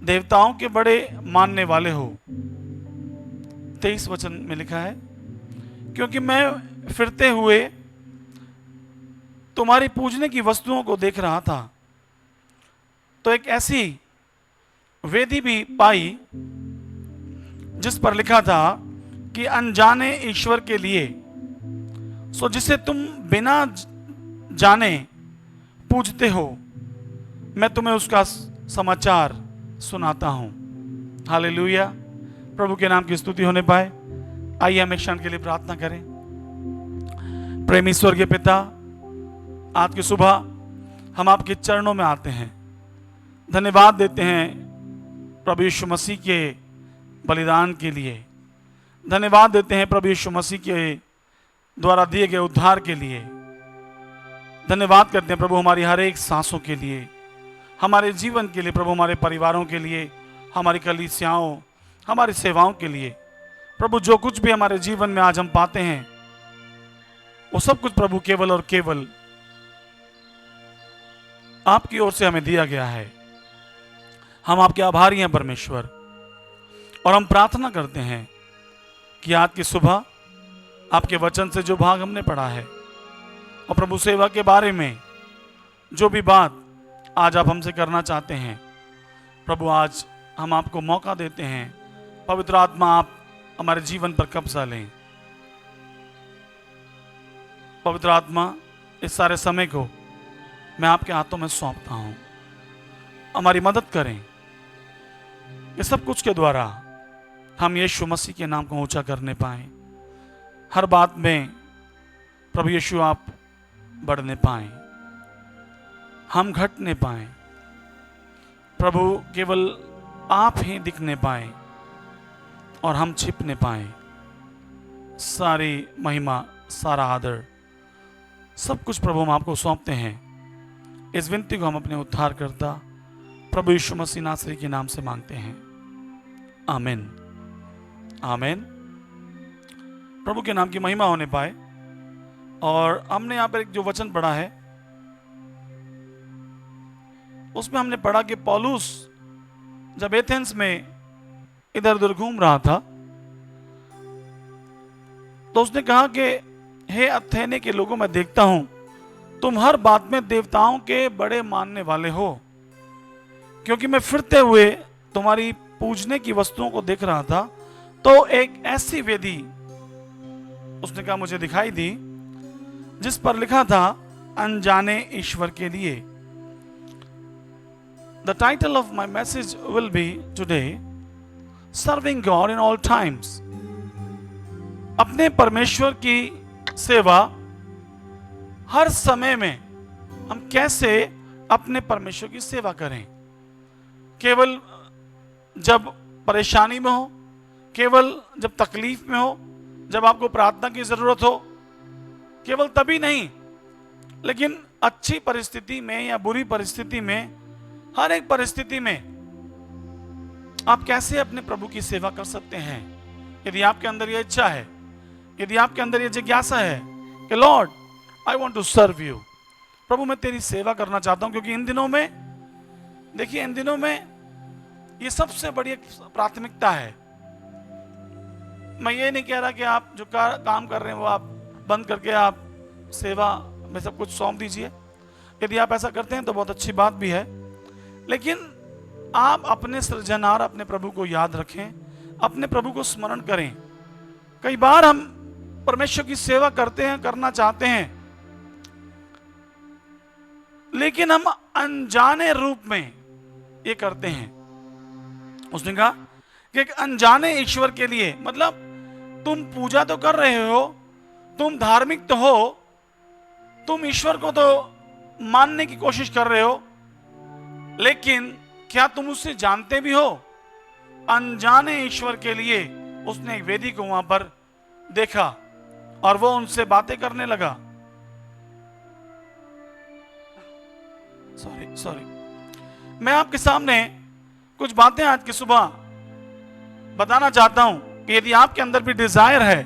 B: देवताओं के बड़े मानने वाले हो। 23 वचन में लिखा है, क्योंकि मैं फिरते हुए तुम्हारी पूजने की वस्तुओं को देख रहा था, तो एक ऐसी वेदी भी पाई जिस पर लिखा था कि अनजाने ईश्वर के लिए, सो जिसे तुम बिना जाने पूजते हो, मैं तुम्हें उसका समाचार सुनाता हूं। हालेलुया, प्रभु के नाम की स्तुति होने पाए। आइए हम एक क्षण के लिए प्रार्थना करें। प्रेमी स्वर्गीय पिता, आज की सुबह हम आपके चरणों में आते हैं, धन्यवाद देते हैं प्रभु यीशु मसीह के बलिदान के लिए, धन्यवाद देते हैं प्रभु यीशु मसीह के द्वारा दिए गए उद्धार के लिए, धन्यवाद करते हैं प्रभु हमारी हर एक सांसों के लिए, हमारे जीवन के लिए, प्रभु हमारे परिवारों के लिए, हमारी कलीसियाओं, हमारी सेवाओं के लिए। प्रभु जो कुछ भी हमारे जीवन में आज हम पाते हैं वो सब कुछ प्रभु केवल और केवल आपकी ओर से हमें दिया गया है। हम आपके आभारी हैं परमेश्वर, और हम प्रार्थना करते हैं कि आज की सुबह आपके वचन से जो भाग हमने पढ़ा है, और प्रभु सेवा के बारे में जो भी बात आज आप हमसे करना चाहते हैं, प्रभु आज हम आपको मौका देते हैं, पवित्र आत्मा आप हमारे जीवन पर कब्जा लें। पवित्र आत्मा, इस सारे समय को मैं आपके हाथों में सौंपता हूं, हमारी मदद करें। ये सब कुछ के द्वारा हम यीशु मसीह के नाम को ऊंचा करने पाएं, हर बात में प्रभु यीशु आप बढ़ने पाएं, हम घटने पाएं, प्रभु केवल आप ही दिखने पाएं और हम छिपने पाएं। सारी महिमा, सारा आदर, सब कुछ प्रभु हम आपको सौंपते हैं। इस विनती को हम अपने उद्धारकर्ता प्रभु यीशु मसीह नासरी के नाम से मांगते हैं, आमीन आमीन। प्रभु के नाम की महिमा होने पाए। और हमने यहाँ पर एक जो वचन पढ़ा है उसमें हमने पढ़ा कि पौलुस जब एथेंस में इधर उधर घूम रहा था तो उसने कहा कि हे अथेने के लोगों, मैं देखता हूं तुम हर बात में देवताओं के बड़े मानने वाले हो, क्योंकि मैं फिरते हुए तुम्हारी पूजने की वस्तुओं को देख रहा था, तो एक ऐसी वेदी उसने कहा मुझे दिखाई दी जिस पर लिखा था अनजाने ईश्वर के लिए। The title of my message will be today, Serving God in all times। अपने परमेश्वर की सेवा हर समय में हम कैसे अपने परमेश्वर की सेवा करें। केवल जब परेशानी में हो, केवल जब तकलीफ में हो, जब आपको प्रार्थना की जरूरत हो, केवल तभी नहीं, लेकिन अच्छी परिस्थिति में या बुरी परिस्थिति में, हर एक परिस्थिति में आप कैसे अपने प्रभु की सेवा कर सकते हैं। यदि आपके अंदर यह इच्छा है, यदि आपके अंदर यह जिज्ञासा है कि Lord I want to serve you, प्रभु मैं तेरी सेवा करना चाहता हूं। क्योंकि इन दिनों में, देखिए इन दिनों में ये सबसे बड़ी एक प्राथमिकता है। मैं ये नहीं कह रहा कि आप जो काम कर रहे हैं वो आप बंद करके आप सेवा में सब कुछ सौंप दीजिए। यदि आप ऐसा करते हैं तो बहुत अच्छी बात भी है, लेकिन आप अपने सृजनहार अपने प्रभु को याद रखें, अपने प्रभु को स्मरण करें। कई बार हम परमेश्वर की सेवा करते हैं, करना चाहते हैं, लेकिन हम अनजाने रूप में ये करते हैं। उसने कहा कि एक अनजाने ईश्वर के लिए, मतलब तुम पूजा तो कर रहे हो, तुम धार्मिक तो हो, तुम ईश्वर को तो मानने की कोशिश कर रहे हो, लेकिन क्या तुम उससे जानते भी हो? अनजाने ईश्वर के लिए उसने एक वेदी को वहां पर देखा और वो उनसे बातें करने लगा। सॉरी मैं आपके सामने कुछ बातें आज की सुबह बताना चाहता हूं कि यदि आपके अंदर भी डिजायर है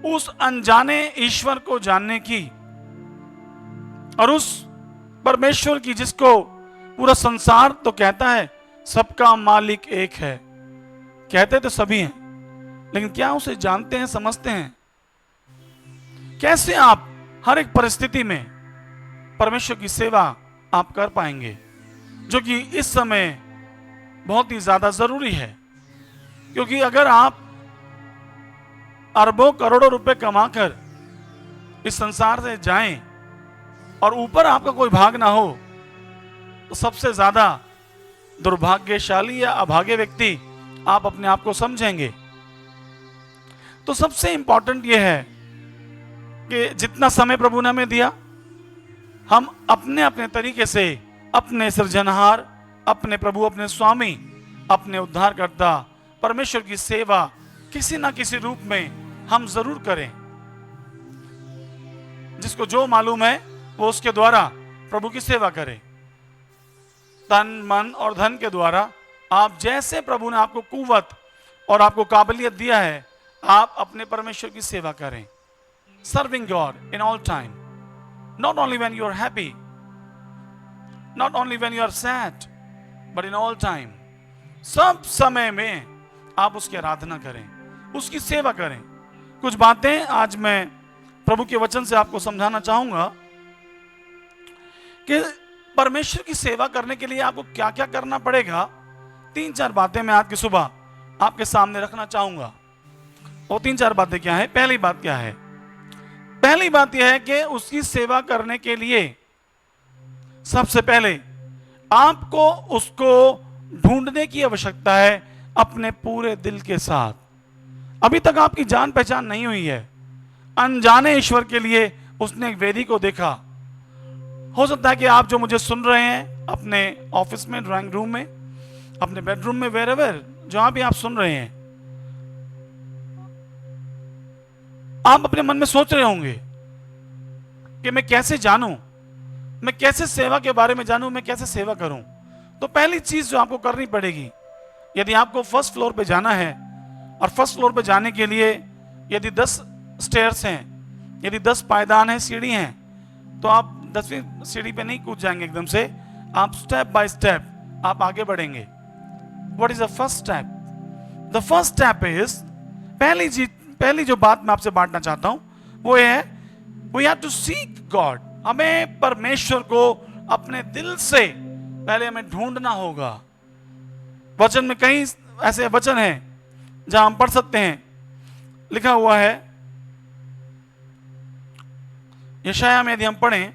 B: उस अनजाने ईश्वर को जानने की और उस परमेश्वर की जिसको पूरा संसार तो कहता है सबका मालिक एक है, कहते तो सभी हैं, लेकिन क्या उसे जानते हैं, समझते हैं? कैसे आप हर एक परिस्थिति में परमेश्वर की सेवा आप कर पाएंगे, जो कि इस समय बहुत ही ज्यादा जरूरी है। क्योंकि अगर आप अरबों करोड़ों रुपए कमाकर इस संसार से जाएं और ऊपर आपका कोई भाग ना हो, तो सबसे ज्यादा दुर्भाग्यशाली या अभागे व्यक्ति आप अपने आप को समझेंगे। तो सबसे इंपॉर्टेंट यह है कि जितना समय प्रभु ने हमें दिया, हम अपने अपने तरीके से अपने सृजनहार, अपने प्रभु, अपने स्वामी, अपने उद्धारकर्ता परमेश्वर की सेवा किसी ना किसी रूप में हम जरूर करें। जिसको जो मालूम है वो उसके द्वारा प्रभु की सेवा करें। तन, मन और धन के द्वारा आप जैसे प्रभु ने आपको कुव्वत और आपको काबिलियत दिया है, आप अपने परमेश्वर की सेवा करें। Serving God in all time, not only when you are happy, not only when you are sad, but in all time. सब समय में आप उसकी आराधना करें, उसकी सेवा करें। कुछ बातें आज मैं प्रभु के वचन से आपको समझाना चाहूंगा कि परमेश्वर की सेवा करने के लिए आपको क्या क्या करना पड़ेगा। 3-4 बातें मैं आज की सुबह आपके सामने रखना चाहूंगा। वो 3-4 बातें क्या है? पहली बात क्या है? पहली बात यह है कि उसकी सेवा करने के लिए सबसे पहले आपको उसको ढूंढने की आवश्यकता है अपने पूरे दिल के साथ। अभी तक आपकी जान पहचान नहीं हुई है। अनजाने ईश्वर के लिए उसने एक वेदी को देखा। हो सकता है कि आप जो मुझे सुन रहे हैं अपने ऑफिस में, ड्राइंग रूम में, अपने बेडरूम में, वेरेवर जहां भी आप सुन रहे हैं, आप अपने मन में सोच रहे होंगे कि मैं कैसे जानूं, मैं कैसे सेवा के बारे में जानूं, मैं कैसे सेवा करूं। तो पहली चीज जो आपको करनी पड़ेगी, यदि आपको फर्स्ट फ्लोर पे जाना है और फर्स्ट फ्लोर पे जाने के लिए यदि 10 स्टेयर्स हैं, यदि 10 पायदान हैं, सीढ़ी हैं, तो आप 10वीं सीढ़ी पे नहीं कूद जाएंगे एकदम से। आप स्टेप बाय स्टेप आप आगे बढ़ेंगे। What is the first step? The first step is, पहली जो बात मैं आपसे बांटना चाहता हूं वो ये है, we have to seek God. हमें परमेश्वर को अपने दिल से पहले हमें ढूंढना होगा। वचन में कई ऐसे वचन हैं जहां हम पढ़ सकते हैं, लिखा हुआ है यशाया में, यदि हम पढ़ें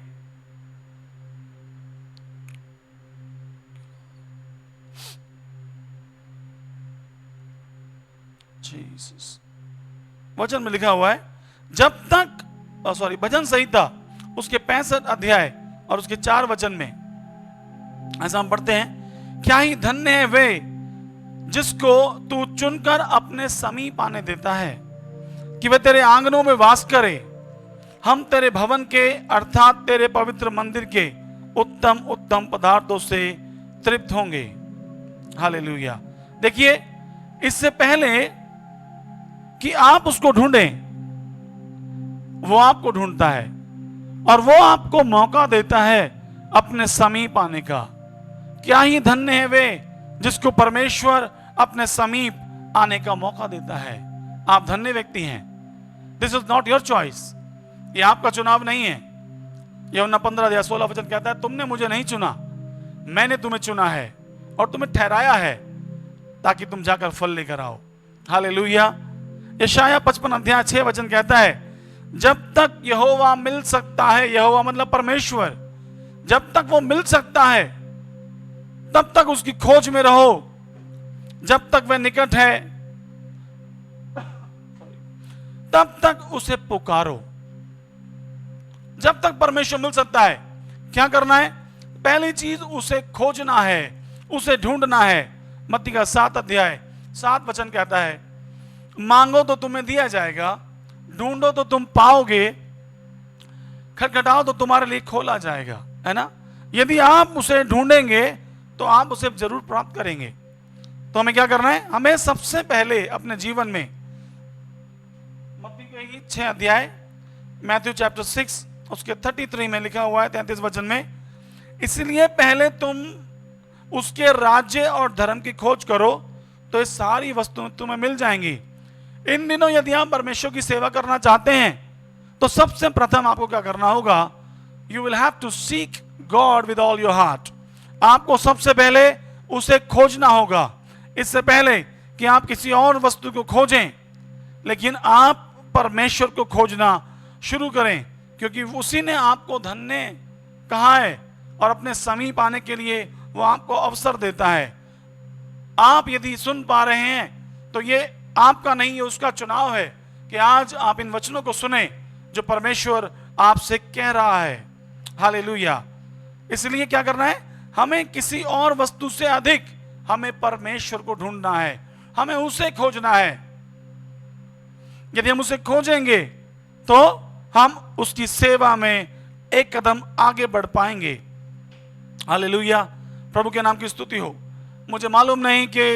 B: जीसस, वचन में लिखा हुआ है, जब तक भजन संहिता उसके 65 अध्याय और उसके 4 वचन में ऐसा हम पढ़ते हैं, क्या ही धन्य है वे जिसको तू चुनकर अपने समीप आने देता है कि वे तेरे आंगनों में वास करे। हम तेरे भवन के अर्थात तेरे पवित्र मंदिर के उत्तम उत्तम पदार्थों से तृप्त होंगे। हालेलुया। देखिए, इससे पहले कि आप उसको ढूंढें, वो आपको ढूंढता है और वो आपको मौका देता है अपने समीप आने का। क्या ही धन्य है वे जिसको परमेश्वर अपने समीप आने का मौका देता है। आप धन्य व्यक्ति हैं। This is not your choice, ये आपका चुनाव नहीं है। यूहन्ना 15:16 वचन कहता है, तुमने मुझे नहीं चुना, मैंने तुम्हें चुना है और तुम्हें ठहराया है ताकि तुम जाकर फल लेकर आओ। हालेलुया। यशायाह 55:6 वचन कहता है, जब तक यहोवा मिल सकता है, यहोवा मतलब परमेश्वर, जब तक वो मिल सकता है तब तक उसकी खोज में रहो। जब तक वह निकट है तब तक उसे पुकारो। जब तक परमेश्वर मिल सकता है क्या करना है? पहली चीज उसे खोजना है, उसे ढूंढना है। मत्ती का 7:7 वचन कहता है, मांगो तो तुम्हें दिया जाएगा, ढूंढो तो तुम पाओगे, खटखटाओ तो तुम्हारे लिए खोला जाएगा। है ना? यदि आप उसे ढूंढेंगे तो आप उसे जरूर प्राप्त करेंगे। तो हमें क्या करना है? हमें सबसे पहले अपने जीवन में मत्ती के 6 अध्याय, मैथ्यू चैप्टर 6 उसके 33 में लिखा हुआ है, 33 वचन में, इसलिए पहले तुम उसके राज्य और धर्म की खोज करो तो ये सारी वस्तुएं तुम्हें मिल जाएंगी। इन दिनों यदि आप परमेश्वर की सेवा करना चाहते हैं तो सबसे प्रथम आपको क्या करना होगा? You will have to seek God with all your heart. आपको सबसे पहले उसे खोजना होगा। इससे पहले कि आप किसी और वस्तु को खोजें, लेकिन आप परमेश्वर को खोजना शुरू करें, क्योंकि उसी ने आपको धन्य कहा है और अपने समीप आने के लिए वो आपको अवसर देता है। आप यदि सुन पा रहे हैं तो ये आपका नहीं, ये उसका चुनाव है कि आज आप इन वचनों को सुने जो परमेश्वर आपसे कह रहा है। हालेलुया। इसलिए क्या करना है? हमें किसी और वस्तु से अधिक हमें परमेश्वर को ढूंढना है, हमें उसे खोजना है। यदि हम उसे खोजेंगे तो हम उसकी सेवा में एक कदम आगे बढ़ पाएंगे। हालेलुया। प्रभु के नाम की स्तुति हो। मुझे मालूम नहीं कि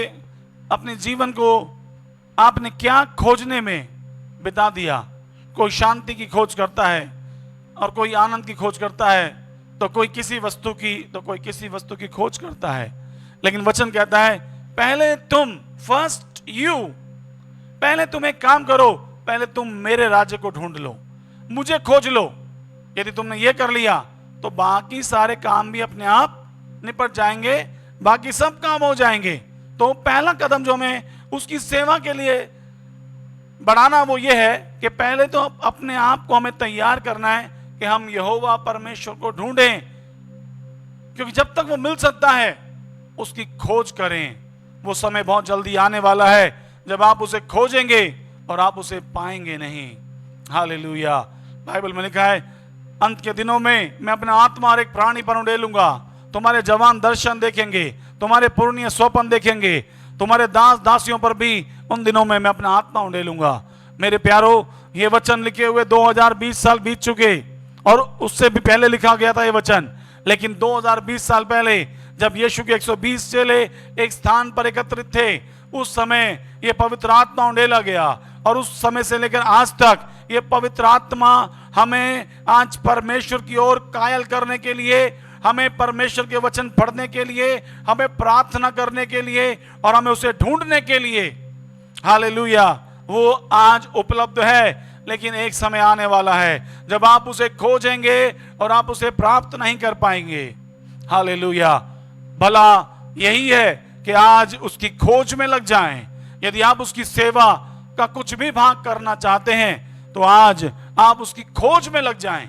B: अपने जीवन को आपने क्या खोजने में बिता दिया। कोई शांति की खोज करता है और कोई आनंद की खोज करता है, तो कोई किसी वस्तु की, तो कोई किसी वस्तु की खोज करता है। लेकिन वचन कहता है, पहले तुम, फर्स्ट यू, पहले तुम एक काम करो, पहले तुम मेरे राज्य को ढूंढ लो, मुझे खोज लो। यदि तुमने ये कर लिया तो बाकी सारे काम भी अपने आप निपट जाएंगे, बाकी सब काम हो जाएंगे। तो पहला कदम जो हमें उसकी सेवा के लिए बढ़ाना वो ये है कि पहले तो अपने आप को हमें तैयार करना है कि हम यहोवा परमेश्वर को ढूंढें, क्योंकि जब तक वो मिल सकता है उसकी खोज करें। वो समय बहुत जल्दी आने वाला है जब आप उसे खोजेंगे और आप उसे पाएंगे नहीं। हालेलुया। बाइबल में लिखा है, अंत के दिनों में मैं अपना आत्मा और एक प्राणी पर उंडेलूंगा, तुम्हारे जवान दर्शन देखेंगे, तुम्हारे पुरनिय स्वप्न देखेंगे, तुम्हारे दास दासियों पर भी उन दिनों में मैं अपना आत्मा उंडेलूंगा। मेरे प्यारो, ये वचन लिखे हुए 2020 साल बीत चुके और उससे भी पहले लिखा गया था ये वचन। लेकिन 2020 साल पहले जब यीशु के 120 चेले एक स्थान पर एकत्रित थे, उस समय ये पवित्र आत्मा उंडेला गया और उस समय से लेकर आज तक ये पवित्र आत्मा हमें आज परमेश्वर की ओर कायल करने के लिए, हमें परमेश्वर के वचन पढ़ने के लिए, हमें प्रार्थना करने के लिए और हमें उसे ढूंढने के लिए, हालेलुया, वो आज उपलब्ध है। लेकिन एक समय आने वाला है जब आप उसे खोजेंगे और आप उसे प्राप्त नहीं कर पाएंगे। हालेलुया। भला यही है कि आज उसकी खोज में लग जाएं। यदि आप उसकी सेवा का कुछ भी भाग करना चाहते हैं तो आज आप उसकी खोज में लग जाएं।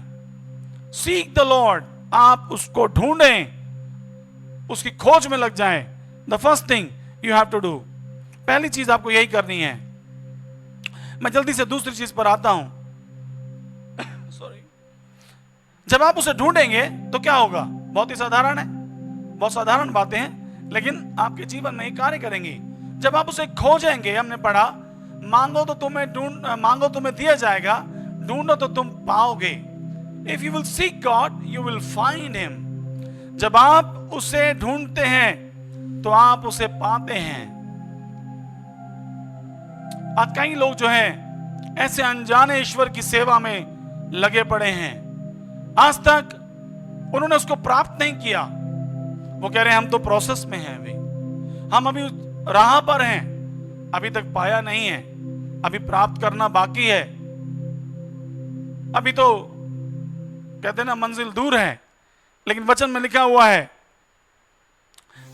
B: सीक द लॉर्ड, आप उसको ढूंढें, उसकी खोज में लग जाएं। The first thing you have to do, पहली चीज आपको यही करनी है। मैं जल्दी से दूसरी चीज पर आता हूं। सॉरी। जब आप उसे ढूंढेंगे तो क्या होगा? बहुत ही साधारण है, बहुत साधारण बातें हैं, लेकिन आपके जीवन में कार्य करेंगी। जब आप उसे खोजेंगे, हमने पढ़ा, मांगो तो तुम्हें दिया जाएगा, ढूंढो तो तुम पाओगे। If you will seek God you will find him. जब आप उसे ढूंढते हैं तो आप उसे पाते हैं। आज कई लोग जो हैं ऐसे अनजाने ईश्वर की सेवा में लगे पड़े हैं, आज तक उन्होंने उसको प्राप्त नहीं किया। वो कह रहे हैं हम तो प्रोसेस में हैं, अभी हम अभी राह पर हैं, अभी तक पाया नहीं है, अभी प्राप्त करना बाकी है, अभी तो कहते हैं ना मंजिल दूर है। लेकिन वचन में लिखा हुआ है,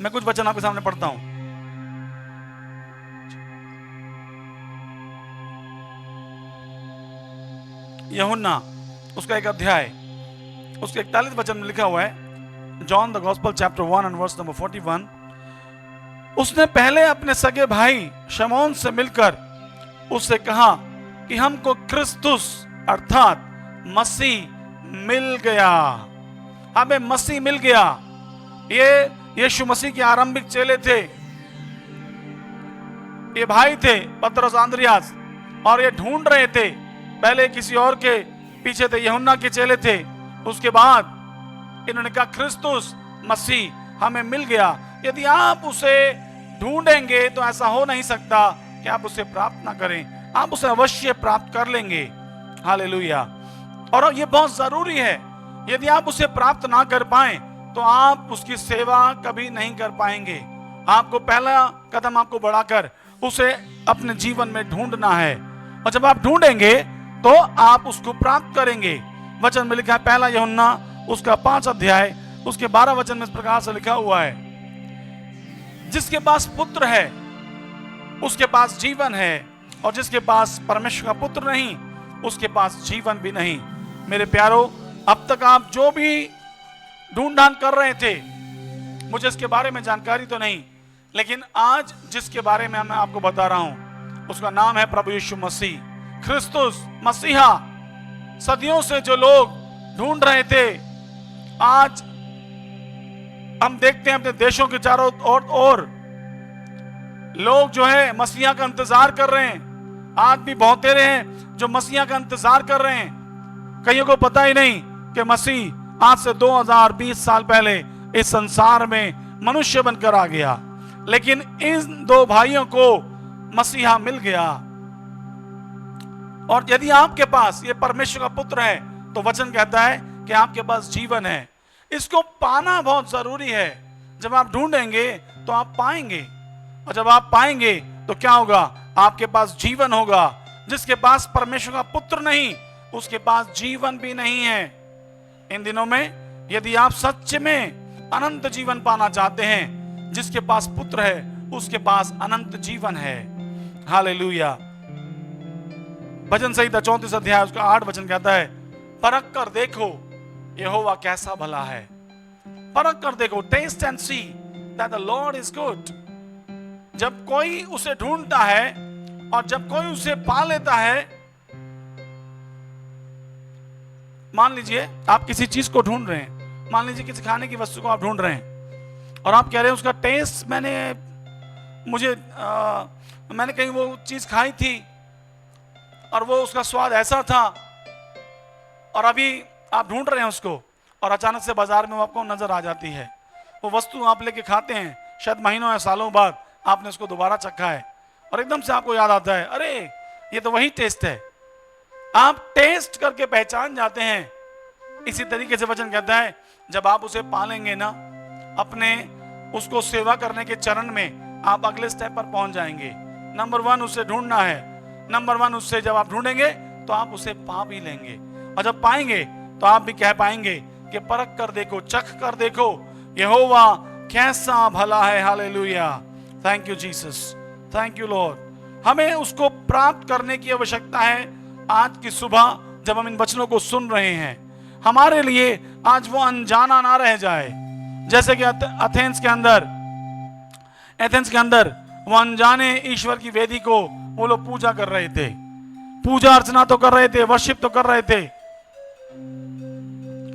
B: मैं कुछ वचन आपके सामने पढ़ता हूं। यूहन्ना उसका एक अध्याय, उसके 41 वचन में लिखा हुआ है, John the gospel chapter 1 and verse number 41। उसने पहले अपने सगे भाई शमौन से मिलकर उससे कहा कि हमको क्रिस्तुस अर्थात मसीह मिल गया, हमें मसीह मिल गया। ये यीशु मसीह के आरंभिक चेले थे, ये भाई थे पतरस आंद्रियास, और ये ढूंढ रहे थे, पहले किसी और के पीछे थे, यूहन्ना के चेले थे। उसके बाद इन्होंने कहा क्रिस्तुस मसीह हमें मिल गया। यदि आप उसे ढूंढेंगे तो ऐसा हो नहीं सकता कि आप उसे प्राप्त ना करें, आप उसे अवश्य प्राप्त कर लेंगे। हालेलुया। और ये बहुत जरूरी है, यदि आप उसे प्राप्त ना कर पाए तो आप उसकी सेवा कभी नहीं कर पाएंगे। आपको पहला कदम आपको बढ़ाकर उसे अपने जीवन में ढूंढना है, और जब आप ढूंढेंगे तो आप उसको प्राप्त करेंगे। वचन में लिखा है, पहला यूहन्ना उसका 5 अध्याय उसके 12 वचन में इस प्रकार से लिखा हुआ है, जिसके पास पुत्र है उसके पास जीवन है, और जिसके पास परमेश्वर का पुत्र नहीं उसके पास जीवन भी नहीं। मेरे प्यारो, अब तक आप जो भी ढूंढान कर रहे थे, मुझे इसके बारे में जानकारी तो नहीं, लेकिन आज जिसके बारे में मैं आपको बता रहा हूं उसका नाम है प्रभु यीशु मसीह, क्रिस्तुस मसीहा। सदियों से जो लोग ढूंढ रहे थे, आज हम देखते हैं अपने देशों के चारों ओर लोग जो है मसीहा का इंतजार कर रहे हैं। आज भी बहुतेरे हैं जो मसीहा का इंतजार कर रहे हैं। कईयों को पता ही नहीं कि मसीह आज से 2020 साल पहले इस संसार में मनुष्य बनकर आ गया, लेकिन इन दो भाइयों को मसीहा मिल गया। और यदि आपके पास ये परमेश्वर का पुत्र है तो वचन कहता है कि आपके पास जीवन है। इसको पाना बहुत जरूरी है। जब आप ढूंढेंगे तो आप पाएंगे, और जब आप पाएंगे तो क्या होगा? आपके पास जीवन होगा। जिसके पास परमेश्वर का पुत्र नहीं उसके पास जीवन भी नहीं है। इन दिनों में यदि आप सच में अनंत जीवन पाना चाहते हैं, जिसके पास पुत्र है उसके पास अनंत जीवन है। हालेलुया। भजन संहिता 34 अध्याय उसका 8 वचन कहता है, परख कर देखो यहोवा कैसा भला है। परख कर देखो, test and see that the lord is good. जब कोई उसे ढूंढता है और जब कोई उसे पा लेता है, मान लीजिए आप किसी चीज को ढूंढ रहे हैं, मान लीजिए किसी खाने की वस्तु को आप ढूंढ रहे हैं और आप कह रहे हैं उसका टेस्ट मैंने कहीं वो चीज खाई थी और वो उसका स्वाद ऐसा था, और अभी आप ढूंढ रहे हैं उसको और अचानक से बाजार में वो आपको नजर आ जाती है। वो वस्तु आप लेके खाते हैं, शायद महीनों या सालों बाद आपने उसको दोबारा चखा है और एकदम से आपको याद आता है, अरे ये तो वही टेस्ट है। आप टेस्ट करके पहचान जाते हैं। इसी तरीके से वचन कहता है, जब आप उसे पालेंगे ना, अपने उसको सेवा करने के चरण में आप अगले स्टेप पर पहुंच जाएंगे। नंबर 1 उसे ढूंढना है। नंबर 1 उससे जब आप ढूंढेंगे तो आप उसे पा भी लेंगे, और जब पाएंगे तो आप भी कह पाएंगे कि परख कर देखो, चख कर देखो, यहोवा कैसा भला है। Hallelujah. Thank you Jesus, thank you Lord. हमें उसको प्राप्त करने की आवश्यकता है। आज की सुबह जब हम इन वचनों को सुन रहे हैं, हमारे लिए आज वो अनजाना ना रह जाए। जैसे कि एथेंस के अंदर वो अनजाने ईश्वर की वेदी को वो लोग पूजा कर रहे थे, पूजा अर्चना तो कर रहे थे, वर्शिप तो कर रहे थे,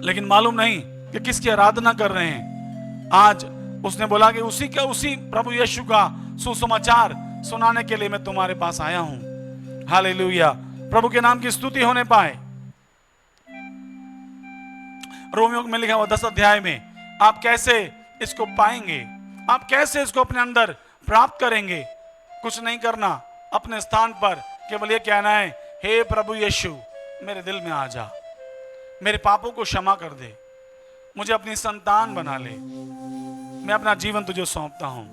B: लेकिन मालूम नहीं कि किसकी आराधना कर रहे हैं। आज उसने बोला कि उसी प्रभु यीशु का सुसमाचार सुनाने के लिए मैं तुम्हारे पास आया हूं। हालेलुया। प्रभु के नाम की स्तुति होने पाए। रोमियो में लिखा हुआ 10 अध्याय में आप कैसे इसको पाएंगे, आप कैसे इसको अपने अंदर प्राप्त करेंगे। कुछ नहीं करना, अपने स्थान पर केवल ये कहना है, हे प्रभु यीशु मेरे दिल में आ जा, मेरे पापों को क्षमा कर दे, मुझे अपनी संतान बना ले, मैं अपना जीवन तुझे सौंपता हूं।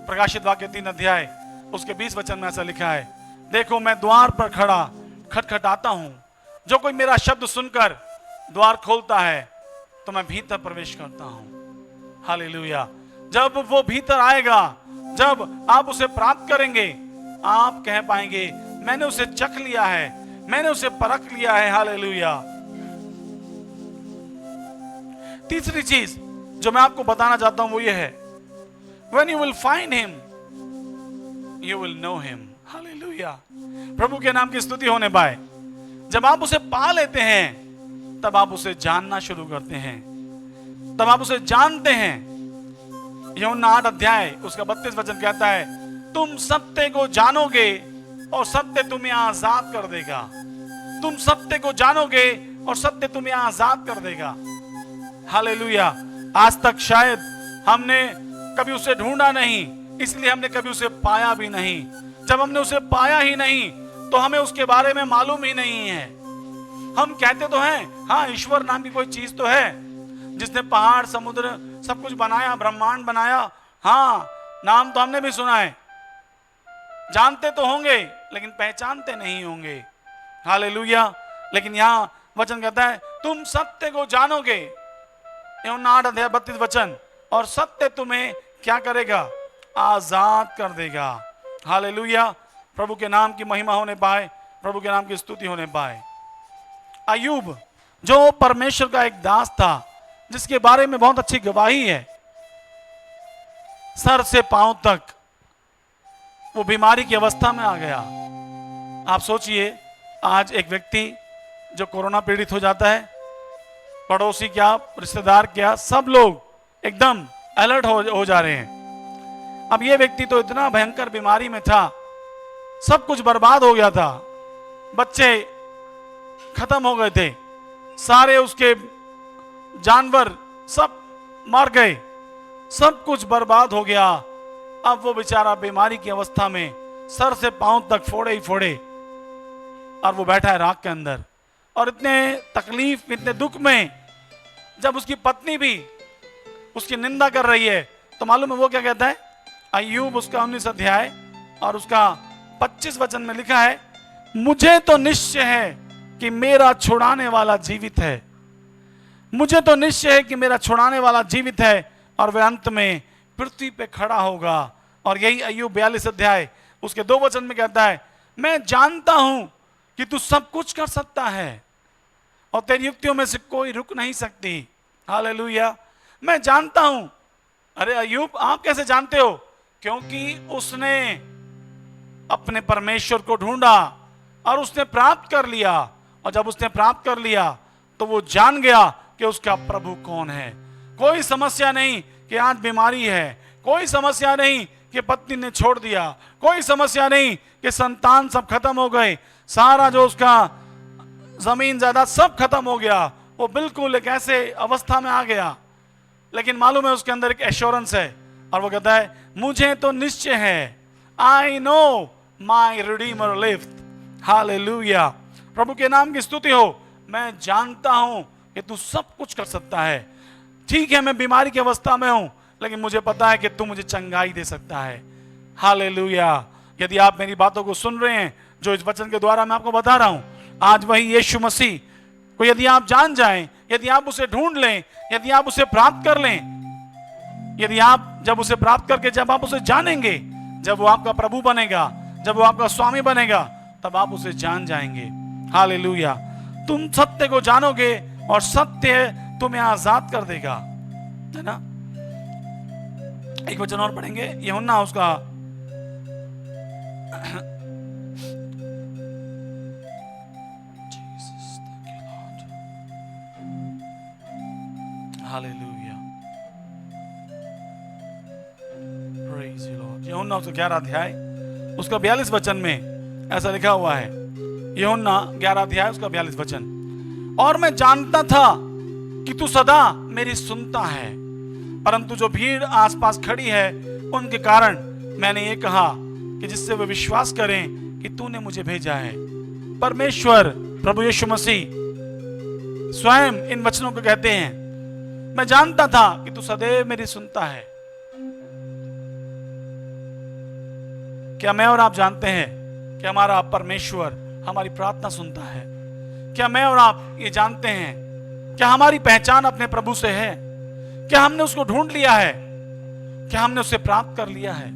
B: प्रकाशित वाक्य 3 अध्याय उसके 20 वचन में ऐसा लिखा है, देखो मैं द्वार पर खड़ा खटखटाता हूं, जो कोई मेरा शब्द सुनकर द्वार खोलता है तो मैं भीतर प्रवेश करता हूं। हालेलुया। जब वो भीतर आएगा, जब आप उसे प्राप्त करेंगे, आप कह पाएंगे मैंने उसे चख लिया है, मैंने उसे परख लिया है। हालेलुया। तीसरी चीज जो मैं आपको बताना चाहता हूं वो ये है, when you will find him you will know him। Hallelujah. प्रभु के नाम की स्तुति होने पाए। जब आप उसे पा लेते हैं तब आप उसे जानना शुरू करते हैं, तब आप उसे जानते हैं। यूहन्ना 8 अध्याय उसका 32 वचन कहता है, तुम सत्य को जानोगे और सत्य तुम्हें आजाद कर देगा। तुम सत्य को जानोगे और सत्य तुम्हें आजाद कर देगा। हालेलुया। आज तक शायद हमने कभी उसे ढूंढा नहीं, इसलिए हमने कभी उसे पाया भी नहीं। जब हमने उसे पाया ही नहीं तो हमें उसके बारे में मालूम ही नहीं है। हम कहते तो हैं हाँ ईश्वर नाम की कोई चीज तो है जिसने पहाड़ समुद्र सब कुछ बनाया, ब्रह्मांड बनाया। हाँ, नाम तो हमने भी सुना है, जानते तो होंगे लेकिन पहचानते नहीं होंगे। हालेलुया। लेकिन यहाँ वचन कहता है तुम सत्य को जानोगे, यूहन्ना 8 अध्याय 32 वचन, और सत्य तुम्हें क्या करेगा? आजाद कर देगा। हालेलुया। प्रभु के नाम की महिमा होने पाए, प्रभु के नाम की स्तुति होने पाए। अय्यूब जो परमेश्वर का एक दास था, जिसके बारे में बहुत अच्छी गवाही है, सर से पांव तक वो बीमारी की अवस्था में आ गया। आप सोचिए, आज एक व्यक्ति जो कोरोना पीड़ित हो जाता है, पड़ोसी क्या, रिश्तेदार क्या, सब लोग एकदम अलर्ट हो जा रहे हैं। अब ये व्यक्ति तो इतना भयंकर बीमारी में था, सब कुछ बर्बाद हो गया था, बच्चे खत्म हो गए थे, सारे उसके जानवर सब मर गए, सब कुछ बर्बाद हो गया। अब वो बेचारा बीमारी की अवस्था में सर से पांव तक फोड़े ही फोड़े, और वो बैठा है राख के अंदर, और इतने तकलीफ, इतने दुख में। जब उसकी पत्नी भी उसकी निंदा कर रही है तो मालूम है वो क्या कहता है? अय्यूब उसका 19 अध्याय और उसका 25 वचन में लिखा है, मुझे तो निश्चय है कि मेरा छुड़ाने वाला जीवित है, मुझे तो निश्चय है कि मेरा छुड़ाने वाला जीवित है, और वह अंत में पृथ्वी पे खड़ा होगा। और यही अय्यूब 42 अध्याय उसके 2 वचन में कहता है, मैं जानता हूं कि तू सब कुछ कर सकता है और तेरी युक्तियों में से कोई रुक नहीं सकती। हालेलुया। मैं जानता हूं। अरे अय्यूब, आप कैसे जानते हो? क्योंकि उसने अपने परमेश्वर को ढूंढा और उसने प्राप्त कर लिया, और जब उसने प्राप्त कर लिया तो वो जान गया कि उसका प्रभु कौन है। कोई समस्या नहीं कि आज बीमारी है, कोई समस्या नहीं कि पत्नी ने छोड़ दिया, कोई समस्या नहीं कि संतान सब खत्म हो गए, सारा जो उसका जमीन जायदाद सब खत्म हो गया, वो बिल्कुल एक ऐसे अवस्था में आ गया। लेकिन मालूम है उसके अंदर एक एश्योरेंस है, और वो कहता है, मुझे तो निश्चय है, I know my redeemer liveth. Hallelujah. प्रभु के नाम की स्तुति हो। मैं जानता हूं कि तू सब कुछ कर सकता है। ठीक है, मैं बीमारी की अवस्था में हूं, लेकिन मुझे पता है कि तू मुझे चंगाई दे सकता है। हालेलुया। यदि आप मेरी बातों को सुन रहे हैं, जो इस वचन के द्वारा मैं आपको बता रहा हूं, आज वही यीशु मसीह को यदि आप जान जाएं, यदि आप उसे ढूंढ लें, यदि आप उसे प्राप्त कर लें, यदि आप जब उसे प्राप्त करके जब आप उसे जानेंगे, जब वो आपका प्रभु बनेगा, जब वो आपका स्वामी बनेगा, तब आप उसे जान जाएंगे। हालेलुया। तुम सत्य को जानोगे और सत्य तुम्हें आजाद कर देगा, है ना। एक वचन और पढ़ेंगे, यूहन्ना उसका हालेलुया, प्रेज यू लॉर्ड। यूहन्ना उसका 11 अध्याय उसका 42 वचन में ऐसा लिखा हुआ है। यूहन्ना 11 अध्याय उसका 42 वचन, और मैं जानता था कि तू सदा मेरी सुनता है, परंतु जो भीड़ आसपास खड़ी है उनके कारण मैंने ये कहा कि जिससे वे विश्वास करें कि तूने मुझे भेजा है। परमेश्वर प्रभु यीशु मसीह स्वयं इन वचनों को कहते हैं, मैं जानता था कि तू सदैव मेरी सुनता है। क्या मैं और आप जानते हैं कि हमारा परमेश्वर हमारी प्रार्थना सुनता है? क्या मैं और आप ये जानते हैं क्या हमारी पहचान अपने प्रभु से है? क्या हमने उसको ढूंढ लिया है? क्या हमने उसे प्राप्त कर लिया है?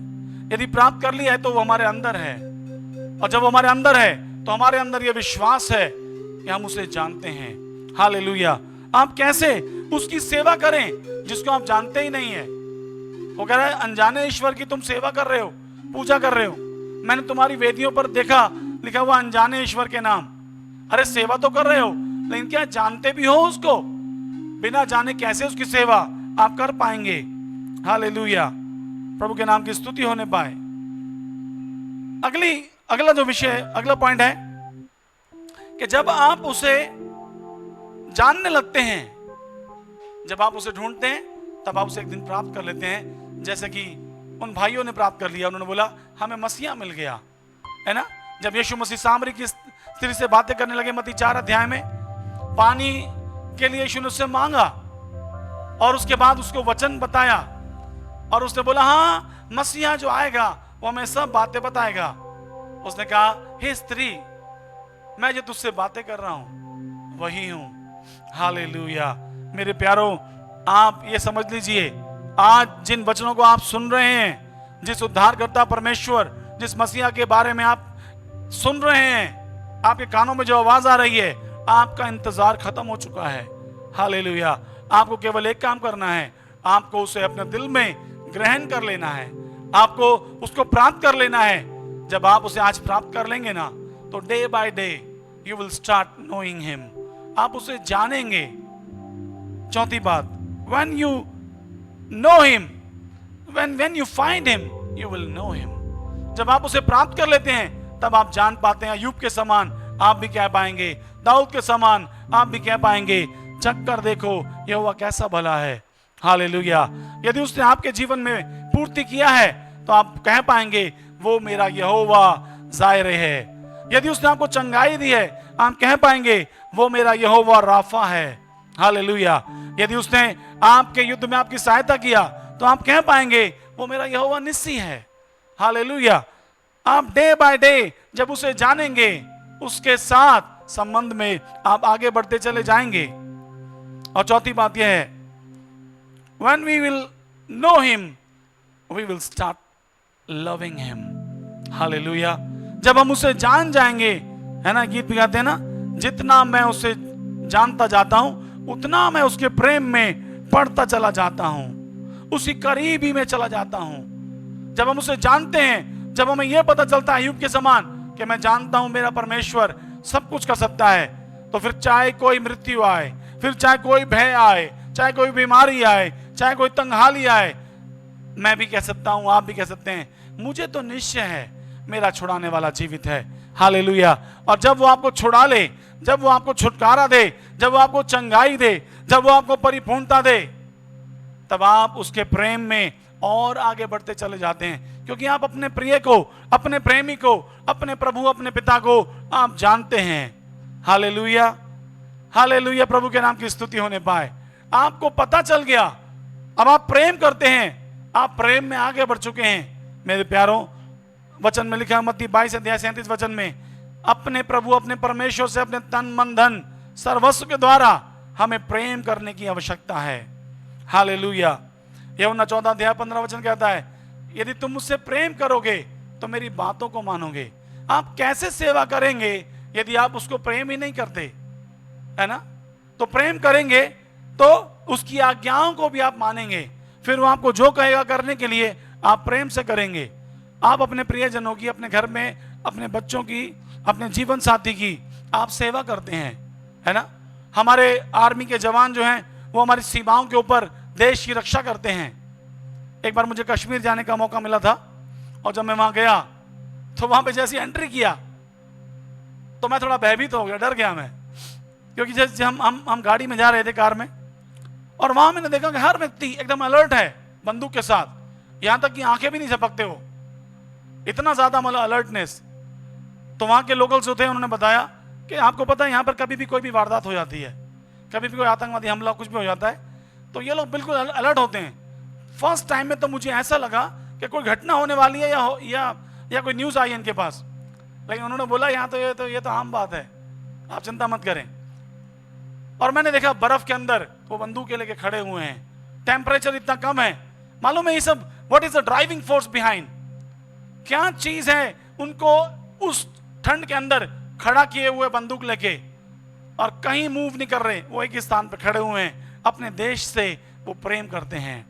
B: यदि प्राप्त कर लिया है तो वो हमारे अंदर है, और जब वो हमारे अंदर है तो हमारे अंदर ये विश्वास है कि हम उसे जानते हैं। हालेलुया। आप कैसे उसकी सेवा करें जिसको आप जानते ही नहीं है? वो कह रहा है अनजाने ईश्वर की तुम सेवा कर रहे हो, पूजा कर रहे हो। मैंने तुम्हारी वेदियों पर देखा लिखा हुआ अनजाने ईश्वर के नाम। अरे सेवा तो कर रहे हो, लेकिन क्या जानते भी हो उसको? बिना जाने कैसे उसकी सेवा आप कर पाएंगे? हालेलुया। प्रभु के नाम की स्तुति होने पाए। अगला जो विषय, अगला पॉइंट है कि जब आप उसे जानने लगते हैं, जब आप उसे ढूंढते हैं, तब आप उसे एक दिन प्राप्त कर लेते हैं। जैसे कि उन भाइयों ने प्राप्त कर लिया। उन्होंने बोला हमें मसीहा मिल गया, है ना। जब यीशु मसीह सामरी की स्त्री से बातें करने लगे मत्ती 4 अध्याय में, पानी के लिए यीशु ने उससे मांगा और उसके बाद उसको वचन बताया, और उसने बोला हाँ मसीहा जो आएगा वो हमें सब बातें बताएगा। उसने कहा हे स्त्री, मैं जो तुझसे बातें कर रहा हूं वही हूं। हालेलुया। मेरे प्यारों, आप ये समझ लीजिए, आज जिन वचनों को आप सुन रहे हैं, जिस उद्धारकर्ता परमेश्वर, जिस मसीहा के बारे में आप सुन रहे हैं, आपके कानों में जो आवाज आ रही है, आपका इंतजार खत्म हो चुका है। हालेलुया। आपको केवल एक काम करना है, आपको उसे अपने दिल में ग्रहण कर लेना है, आपको उसको प्राप्त कर लेना है। जब आप उसे आज प्राप्त कर लेंगे ना, तो day by day you will start knowing him. आप उसे जानेंगे। चौथी बात, when you know him, when you find him, you will know him। जब आप उसे प्राप्त कर लेते हैं तब आप जान पाते हैं। अय्यूब के समान आप भी कह पाएंगे, दाऊद के समान आप भी कह पाएंगे, चख कर देखो यहोवा कैसा भला है। हालेलुया। यदि उसने आपके जीवन में पूर्ति किया है तो आप कह पाएंगे वो मेरा यहोवा जायरे है। यदि उसने आपको चंगाई दी है, आप कह पाएंगे वो मेरा यहोवा राफा है। हालेलुया। यदि उसने आपके युद्ध में आपकी सहायता किया तो आप कह पाएंगे वो मेरा यहोवा निस्सी है। हालेलुया। आप डे बाय डे जब उसे जानेंगे, उसके साथ संबंध में आप आगे बढ़ते चले जाएंगे। और चौथी बात यह है, when we will know him, we will start loving him। Hallelujah. जब हम उसे जान जाएंगे, है ना, गीत भी गाते हैं ना, जितना मैं उसे जानता जाता हूं उतना मैं उसके प्रेम में पढ़ता चला जाता हूं, उसी करीबी में चला जाता हूं। जब हम उसे जानते हैं, जब हमें यह पता चलता है अय्यूब के समान कि मैं जानता हूं मेरा परमेश्वर सब कुछ कर सकता है, तो फिर चाहे कोई मृत्यु आए, फिर चाहे कोई भय आए, चाहे कोई बीमारी आए, चाहे कोई तंगहाली आए, मैं भी कह सकता हूं, आप भी कह सकते हैं, मुझे तो निश्चय है मेरा छुड़ाने वाला जीवित है। हालेलुया। और जब वो आपको छुड़ा ले, जब वो आपको छुटकारा दे, जब वो आपको चंगाई दे, जब वो आपको परिपूर्णता दे, तब आप उसके प्रेम में और आगे बढ़ते चले जाते हैं, क्योंकि आप अपने प्रिय को, अपने प्रेमी को, अपने प्रभु, अपने पिता को आप जानते हैं। हालेलुया। हालेलुया। प्रभु के नाम की स्तुति होने पाए। आपको पता चल गया, अब आप प्रेम करते हैं, आप प्रेम में आगे बढ़ चुके हैं। मेरे प्यारों, वचन में लिखा है मत्ती 22 अध्याय 37 वचन में, अपने प्रभु, अपने परमेश्वर से अपने तन मन धन सर्वस्व के द्वारा हमें प्रेम करने की आवश्यकता है। हालेलुया। यूहन्ना 14 अध्याय 15 वचन कहता है, यदि तुम मुझसे प्रेम करोगे तो मेरी बातों को मानोगे। आप कैसे सेवा करेंगे यदि आप उसको प्रेम ही नहीं करते, है ना। तो प्रेम करेंगे तो उसकी आज्ञाओं को भी आप मानेंगे, फिर वो आपको जो कहेगा करने के लिए आप प्रेम से करेंगे। आप अपने प्रियजनों की, अपने घर में अपने बच्चों की, अपने जीवन साथी की आप सेवा करते हैं, है ना। हमारे आर्मी के जवान जो हैं वो हमारी सीमाओं के ऊपर देश की रक्षा करते हैं। एक बार मुझे कश्मीर जाने का मौका मिला था, और जब मैं वहां गया तो वहां पे जैसी एंट्री किया तो मैं थोड़ा भयभीत हो गया, डर गया मैं, क्योंकि जैसे हम गाड़ी में जा रहे थे, कार में, और वहां मैंने देखा कि हर व्यक्ति एकदम अलर्ट है बंदूक के साथ, यहां तक कि आंखें भी नहीं झपकते हो, इतना ज्यादा मतलब अलर्टनेस। तो वहां के लोकल्स होते हैं, उन्होंने बताया कि आपको पता है यहां पर कभी भी कोई भी वारदात हो जाती है, कभी भी कोई आतंकवादी हमला कुछ भी हो जाता है तो ये लोग बिल्कुल अलर्ट होते हैं। फर्स्ट टाइम में तो मुझे ऐसा लगा कि कोई घटना होने वाली है या कोई न्यूज़ आई है इनके पास, लेकिन उन्होंने बोला यहाँ तो ये तो आम बात है, आप चिंता मत करें। और मैंने देखा बर्फ के अंदर वो बंदूकें लेके खड़े हुए हैं, टेम्परेचर इतना कम है। मालूम है ये सब what is the driving force behind, क्या चीज है उनको उस ठंड के अंदर खड़ा किए हुए बंदूक लेके, और कहीं मूव नहीं कर रहे, वो एक ही स्थान पर खड़े हुए हैं। अपने देश से वो प्रेम करते हैं।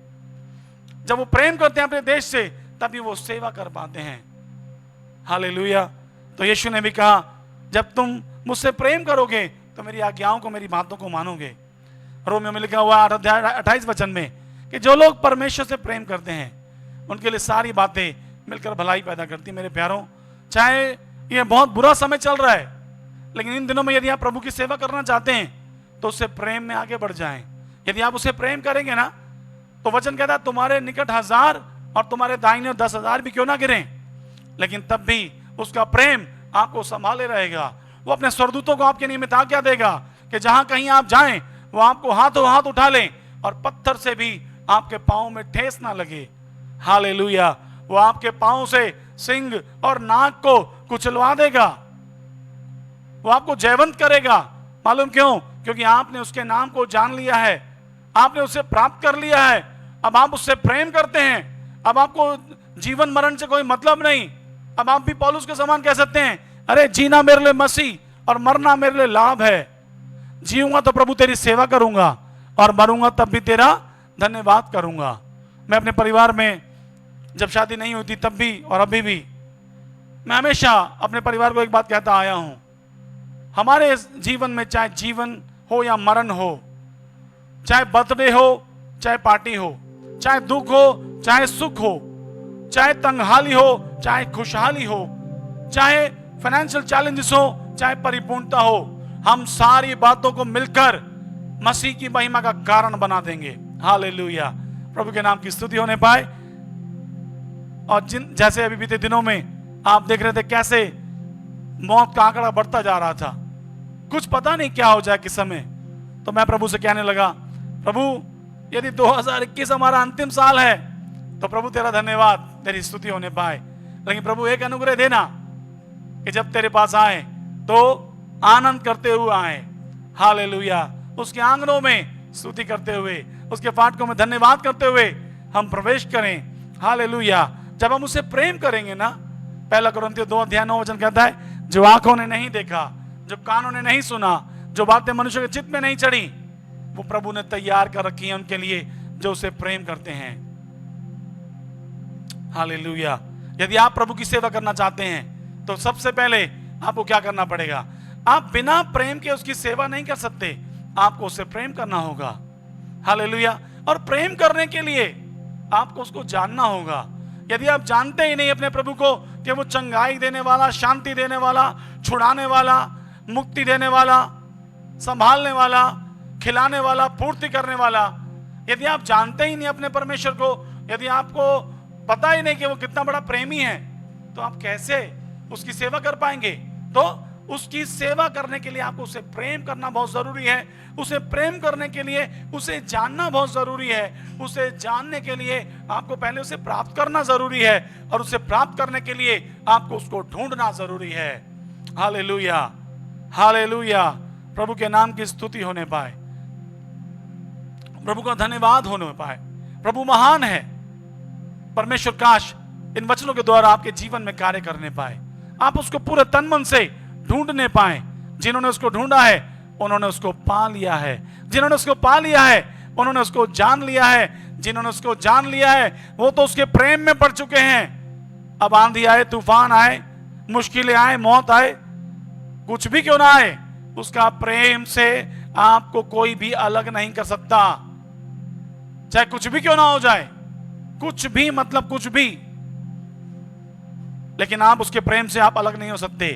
B: जब वो प्रेम करते हैं अपने देश से तभी वो सेवा कर पाते हैं। हालेलुया। तो यीशु ने भी कहा जब तुम मुझसे प्रेम करोगे तो मेरी आज्ञाओं को, मेरी बातों को मानोगे। रोमियो में लिखा हुआ 28 वचन में कि जो लोग परमेश्वर से प्रेम करते हैं उनके लिए सारी बातें मिलकर भलाई पैदा करती। मेरे प्यारों, चाहे ये बहुत बुरा समय चल रहा है, लेकिन इन दिनों में यदि आप प्रभु की सेवा करना चाहते हैं तो उससे प्रेम में आगे बढ़ जाएं। यदि आप उसे प्रेम करेंगे ना तो वचन कहता है तुम्हारे निकट 1000 और तुम्हारे दाहिने 10,000 भी क्यों ना गिरें, लेकिन तब भी उसका प्रेम आपको संभाले रहेगा। वो अपने स्वर्गदूतों को आपके निमित्त आज्ञा देगा कि जहां कहीं आप जाएं वो आपको हाथों हाथ उठा लें और पत्थर से भी आपके पांव में ठेस ना लगे। हालेलुया। वो आपके पांव से सिंग और नाक को कुचलवा देगा, वो आपको जयवंत करेगा। मालूम क्यों? क्योंकि आपने उसके नाम को जान लिया है, आपने उसे प्राप्त कर लिया है। अब आप उससे प्रेम करते हैं, अब आपको जीवन मरण से कोई मतलब नहीं। अब आप भी पौलुस के समान कह सकते हैं, अरे जीना मेरे लिए मसीह और मरना मेरे लिए लाभ है। जीऊंगा तो प्रभु तेरी सेवा करूंगा और मरूंगा तब भी तेरा धन्यवाद करूंगा। मैं अपने परिवार में जब शादी नहीं होती तब भी और अभी भी मैं हमेशा अपने परिवार को एक बात कहता आया हूं, हमारे जीवन में चाहे जीवन हो या मरण हो, चाहे बर्थडे हो चाहे पार्टी हो, चाहे दुख हो चाहे सुख हो, चाहे तंगहाली हो चाहे खुशहाली हो, चाहे फाइनेंशियल चैलेंजेस हो चाहे परिपूर्णता हो, हम सारी बातों को मिलकर मसीह की महिमा का कारण बना देंगे। हालेलुया। प्रभु के नाम की स्तुति होने पाए। और जैसे अभी बीते दिनों में आप देख रहे थे कैसे मौत का आंकड़ा बढ़ता जा रहा था, कुछ पता नहीं क्या हो जाए किस समय। तो मैं प्रभु से कहने लगा, प्रभु यदि 2021 हमारा अंतिम साल है तो प्रभु तेरा धन्यवाद, तेरी स्तुति होने पाए। लेकिन प्रभु एक अनुग्रह देना कि जब तेरे पास आए तो आनंद करते हुए आए। हालेलुया। उसके आंगनों में स्तुति करते हुए, उसके फाटकों में धन्यवाद करते हुए हम प्रवेश करें। हालेलुया। जब हम उसे प्रेम करेंगे ना, 1 कुरिन्थियों 2:9 वचन कहता है, जो आंखों ने नहीं देखा, जो कानों ने नहीं सुना, जो बातें मनुष्य के चित्त में नहीं चढ़ी, वो प्रभु ने तैयार कर रखी है उनके लिए जो उसे प्रेम करते हैं। हालेलुया। यदि आप प्रभु की सेवा करना चाहते हैं तो सबसे पहले आपको क्या करना पड़ेगा? आप बिना प्रेम के उसकी सेवा नहीं कर सकते, आपको उसे प्रेम करना होगा। हालेलुया। और प्रेम करने के लिए आपको उसको जानना होगा। यदि आप जानते ही नहीं अपने प्रभु को कि वो चंगाई देने वाला, शांति देने वाला, छुड़ाने वाला, मुक्ति देने वाला, संभालने वाला, खिलाने वाला, पूर्ति करने वाला, यदि आप जानते ही नहीं अपने परमेश्वर को, यदि आपको पता ही नहीं कि वो कितना बड़ा प्रेमी है, तो आप कैसे उसकी सेवा कर पाएंगे? तो उसकी सेवा करने के लिए आपको उसे प्रेम करना बहुत जरूरी है। उसे प्रेम करने के लिए उसे जानना बहुत जरूरी है। उसे जानने के लिए आपको पहले उसे प्राप्त करना जरूरी है, और उसे प्राप्त करने के लिए आपको उसको ढूंढना जरूरी है। हालेलुया। हालेलुया। प्रभु के नाम की स्तुति होने पाए, प्रभु का धन्यवाद होने पाए। प्रभु महान है। परमेश्वर काश इन वचनों के द्वारा आपके जीवन में कार्य करने पाए, आप उसको पूरे तन मन से ढूंढने पाए। जिन्होंने उसको ढूंढा है उन्होंने उसको पा लिया है, जिन्होंने उसको पा लिया है उन्होंने उसको जान लिया है, जिन्होंने उसको जान लिया है वो तो उसके प्रेम में पड़ चुके हैं। अब आंधी आए, तूफान आए, मुश्किलें आए, मौत आए, कुछ भी क्यों ना आए, उसका प्रेम से आपको कोई भी अलग नहीं कर सकता। चाहे कुछ भी क्यों ना हो जाए, कुछ भी मतलब कुछ भी, लेकिन आप उसके प्रेम से आप अलग नहीं हो सकते।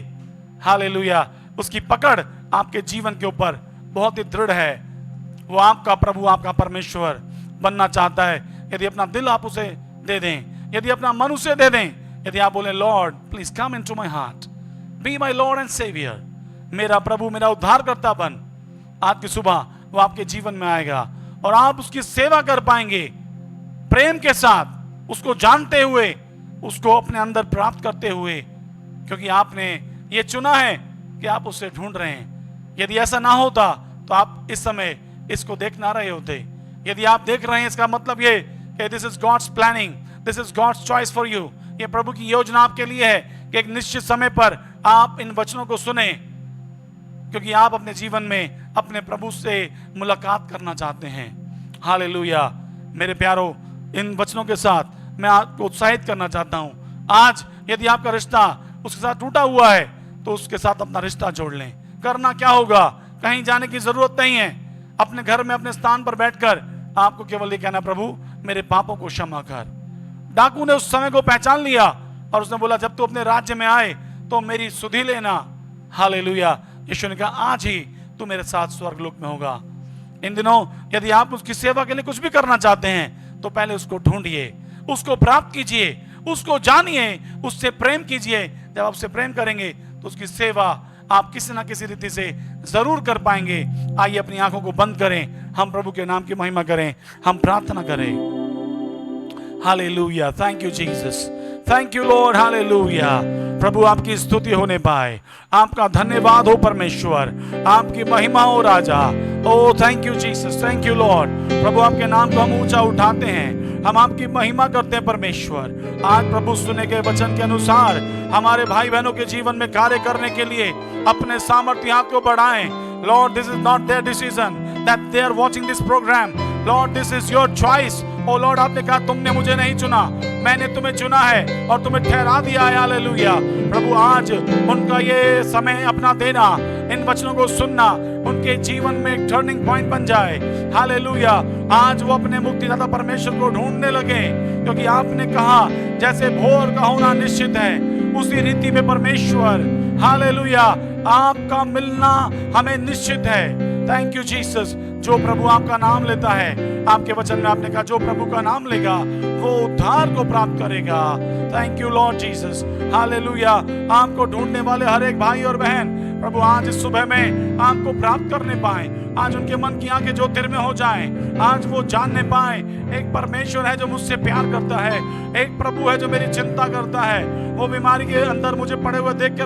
B: हालेलुया। उसकी पकड़ आपके जीवन के ऊपर बहुत ही दृढ़ है। वो आपका प्रभु, आपका परमेश्वर बनना चाहता है। यदि अपना दिल आप उसे दे दें, यदि अपना मन उसे दे दें, यदि आप बोले lord please come into my heart, be my lord and saviour, मेरा प्रभु, मेरा उद्धारकर्ता बन। आज की सुबह वो आपके जीवन में आएगा और आप उसकी सेवा कर पाएंगे प्रेम के साथ, उसको जानते हुए, उसको अपने अंदर प्राप्त करते हुए, क्योंकि आपने ये चुना है कि आप उसे ढूंढ रहे हैं। यदि ऐसा ना होता तो आप इस समय इसको देख ना रहे होते। यदि आप देख रहे हैं, इसका मतलब ये कि this is God's planning, this is God's choice for you. ये प्रभु की योजना आपके लिए है कि एक निश्चित समय पर आप इन वचनों को सुने, क्योंकि आप अपने जीवन में अपने प्रभु से मुलाकात करना चाहते हैं। हालेलुया। मेरे प्यारो, इन वचनों के साथ मैं आपको उत्साहित करना चाहता हूं। आज यदि आपका रिश्ता उसके साथ टूटा हुआ है तो उसके साथ अपना रिश्ता जोड़ लें। करना क्या होगा, कहीं जाने की जरूरत नहीं है। अपने घर में अपने स्थान पर बैठकर आपको केवल ये कहना, प्रभु मेरे पापों को क्षमा कर। डाकू ने उस समय को पहचान लिया और उसने बोला, जब तू अपने राज्य में आए तो मेरी सुधि लेना। हालेलुया। यीशु ने कहा, आज ही तू मेरे साथ स्वर्गलोक में होगा। इन दिनों यदि आप उसकी सेवा के लिए कुछ भी करना चाहते हैं तो पहले उसको ढूंढिए, उसको प्राप्त कीजिए, उसको जानिए, उससे प्रेम कीजिए। जब आप उससे प्रेम करेंगे तो उसकी सेवा आप किसी ना किसी रीति से जरूर कर पाएंगे। आइए अपनी आंखों को बंद करें, हम प्रभु के नाम की महिमा करें, हम प्रार्थना करें। Hallelujah. Thank you Jesus, thank you Lord. Hallelujah. प्रभु आपकी स्तुति होने पाए, आपका धन्यवाद हो परमेश्वर, आपकी महिमा हो राजा। Oh thank you Jesus, thank you Lord. प्रभु आपके नाम को हम ऊंचा उठाते हैं, हम आपकी महिमा करते हैं परमेश्वर। आज प्रभु सुने के वचन के अनुसार हमारे भाई बहनों के जीवन में कार्य करने के लिए अपने सामर्थ्य हाथ को बढ़ाएं। Lord, this is not their decision that they are watching this program. Lord, this is your choice. Oh Lord, आपने कहा तुमने मुझे नहीं चुना, मैंने तुम्हें चुना है और तुम्हें ठहरा दिया है। हालेलुया। प्रभु आज उनका ये समय अपना देना, इन वचनों को सुनना उनके जीवन में एक टर्निंग पॉइंट बन जाए। हालेलुया। आज वो अपने मुक्तिदाता परमेश्वर को ढूंढने लगे, क्योंकि आपने कहा जैसे भोर का होना निश्चित है उसी रीति में परमेश्वर, हालेलुया, आपका मिलना हमें निश्चित है। Thank you Jesus. जो प्रभु आपका नाम लेता है, आपके वचन में आपने कहा जो प्रभु का नाम लेगा वो उद्धार को प्राप्त करेगा। Thank you Lord Jesus. Hallelujah. आपको ढूंढने वाले हर एक भाई और बहन प्रभु आज इस सुबह में आपको प्राप्त करने पाए। आज उनके मन की आंखें ज्योतिर्मय हो जाएं। आज वो जानने पाए एक परमेश्वर है जो मुझसे प्यार करता है, एक प्रभु है जो मेरी चिंता करता है। वो बीमारी के अंदर मुझे पड़े हुए देख कर